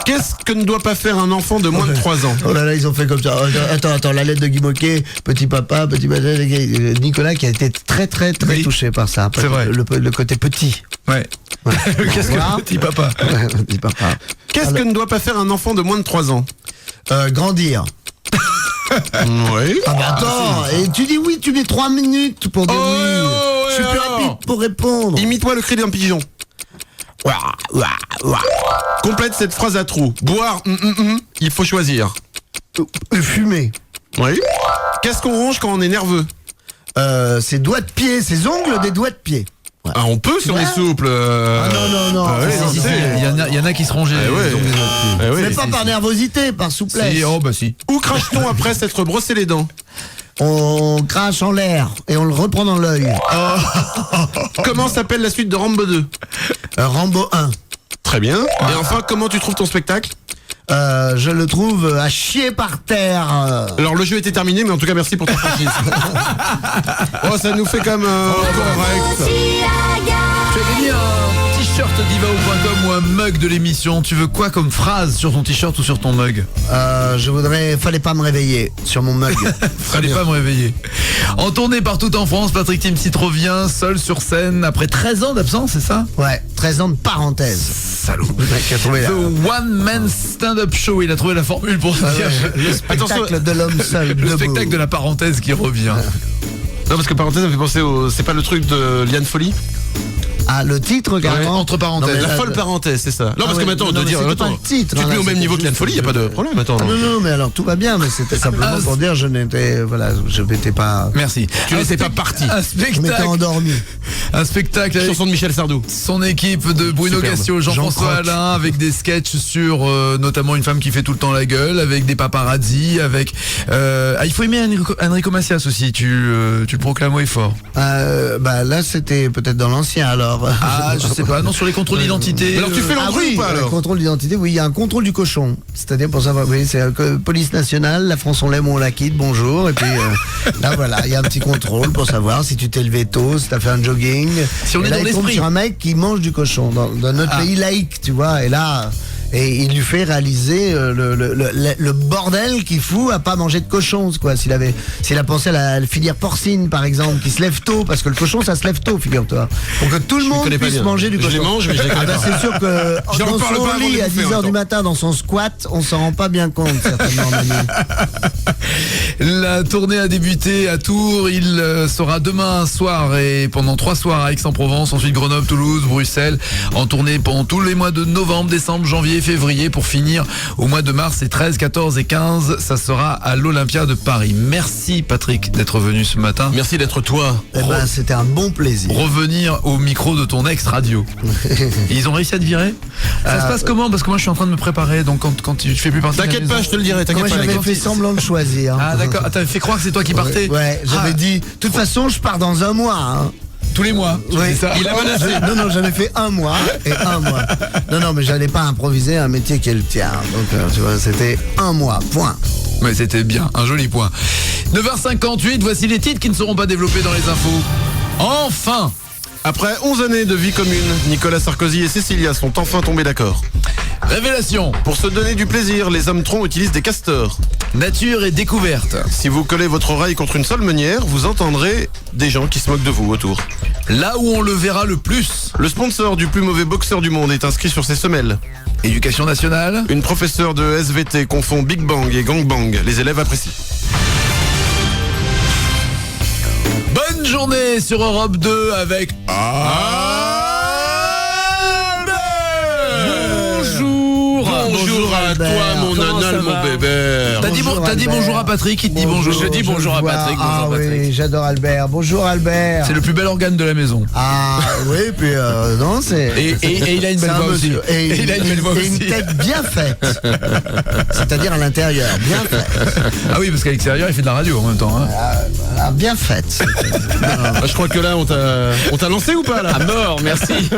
Qu'est-ce que ne doit pas faire un enfant de moins de 3 ans? Oh là là, ils ont fait comme ça. Attends, la lettre de Guy Moquet, petit papa, petit papa, Nicolas qui a été très touché par ça. C'est vrai. Le côté petit. Ouais. Qu'est-ce que petit papa? Petit papa. Qu'est-ce que ne doit pas faire un enfant de moins de 3 ans? Grandir. Oui. Ah bah attends, et tu dis oui, tu mets 3 minutes pour dire oui. Je suis plus rapide pour répondre. Imite-moi le cri d'un pigeon. Complète cette phrase à trous. Boire, il faut choisir. Fumer. Oui. Qu'est-ce qu'on ronge quand on est nerveux? Ses doigts de pied, ses ongles des doigts de pied. Ouais. Ah, on peut sur les souples. Non. Ah, oui, si. Il y en a qui se rongeaient. Mais pas par nervosité, par souplesse. Si. Où crache-t-on après s'être brossé les dents? On crache en l'air et on le reprend dans l'œil. Comment s'appelle la suite de Rambo 2? Rambo 1. Très bien. Et enfin, comment tu trouves ton spectacle? Je le trouve à chier par terre. Alors le jeu était terminé, mais en tout cas merci pour ta franchise. Oh, ça nous fait comme correct. Tu as gagné un t-shirt divao.com ou un mug de l'émission. Tu veux quoi comme phrase sur ton t-shirt ou sur ton mug? Je voudrais fallait pas me réveiller sur mon mug. Fallait pas me réveiller. En tournée partout en France, Patrick Timsit revient seul sur scène après 13 ans d'absence, c'est ça? Ouais, 13 ans de parenthèse. Salaud. The One Man Stand-Up Show, il a trouvé la formule pour ça. Le spectacle de l'homme seul. Le spectacle de la parenthèse qui revient. Non, parce que parenthèse, ça me fait penser au... C'est pas le truc de Liane Folly? Ah, le titre, carrément. Entre parenthèses. La folle parenthèse, c'est ça. Non, parce que maintenant, on doit dire, attends, tu te mets au même niveau que Liane Folly, y a pas de problème, attends. Non, mais alors tout va bien, mais c'était simplement pour dire, je n'étais pas. Merci. Tu n'étais pas parti. Je m'étais endormi. Un spectacle avec chanson de Michel Sardou. Son équipe de Bruno Gassio, Jean-François Alain, avec des sketchs sur notamment une femme qui fait tout le temps la gueule, avec des paparazzi, avec il faut aimer Enrico Macias aussi. Tu le proclames haut et fort. Là c'était peut-être dans l'ancien alors. Ah, je sais pas. Non, sur les contrôles d'identité. Alors tu fais l'Andru ou pas alors? Le contrôle d'identité, oui, il y a un contrôle du cochon. C'est-à-dire pour savoir, oui, c'est police nationale, la France on l'aime ou on la quitte, bonjour. Et puis là voilà, il y a un petit contrôle pour savoir si tu t'es levé tôt, si t'as fait un jogging. Si on est là, dans il tombe l'esprit. sur un mec qui mange du cochon dans notre pays laïque, tu vois. Et là, et il lui fait réaliser le bordel qu'il fout à pas manger de cochon, quoi. S'il a pensé à la filière porcine, par exemple, qui se lève tôt, parce que le cochon, ça se lève tôt, figure-toi. Pour que tout le monde puisse manger du cochon. Je les mange, mais je les connais pas. C'est sûr que dans son lit à 10h du matin, dans son squat, on s'en rend pas bien compte, certainement, Manu. La tournée a débuté à Tours. Il sera demain soir et pendant 3 soirs à Aix-en-Provence, ensuite Grenoble, Toulouse, Bruxelles, en tournée pendant tous les mois de novembre, décembre, janvier, février, pour finir au mois de mars et 13, 14 et 15. Ça sera à l'Olympia de Paris. Merci Patrick d'être venu ce matin. Merci d'être toi. C'était un bon plaisir. Revenir au micro de ton ex-radio. Ils ont réussi à te virer? Ça se passe comment? Parce que moi je suis en train de me préparer, donc quand tu fais plus partie de la T'inquiète maison. pas, je te le dirai, t'inquiète Moi pas. j'avais fait semblant de choisir. Ah d'accord, t'avais fait croire que c'est toi qui partais? Ouais, j'avais dit, de toute façon je pars dans un mois. Hein. Tous les mois. Oui. Ça. Il a menacé. Non, j'avais fait un mois et un mois. Non, mais j'allais pas improviser un métier qui est le tien. Donc, tu vois, c'était un mois, point. Mais c'était bien, un joli point. 9h58, voici les titres qui ne seront pas développés dans les infos. Enfin! Après 11 années de vie commune, Nicolas Sarkozy et Cécilia sont enfin tombés d'accord. Révélation. Pour se donner du plaisir, les hommes troncs utilisent des castors. Nature et découverte. Si vous collez votre oreille contre une seule meunière, vous entendrez des gens qui se moquent de vous autour. Là où on le verra le plus. Le sponsor du plus mauvais boxeur du monde est inscrit sur ses semelles. Éducation nationale. Une professeure de SVT confond Big Bang et Gangbang. Les élèves apprécient. Bonne journée sur Europe 2 avec Bonjour à toi, mon anal, mon bébé. T'as dit bonjour à Patrick, il te dit bonjour. Je dis bonjour à Patrick. Ah oui, j'adore Albert. Bonjour Albert. C'est le plus bel organe de la maison. Ah oui, puis non, c'est. Et il a une belle voix aussi. Et il a une tête bien faite. C'est-à-dire à l'intérieur, bien faite. Ah oui, parce qu'à l'extérieur, il fait de la radio en même temps. Hein. Bien faite. Je crois que là, on t'a lancé ou pas là? À mort, merci.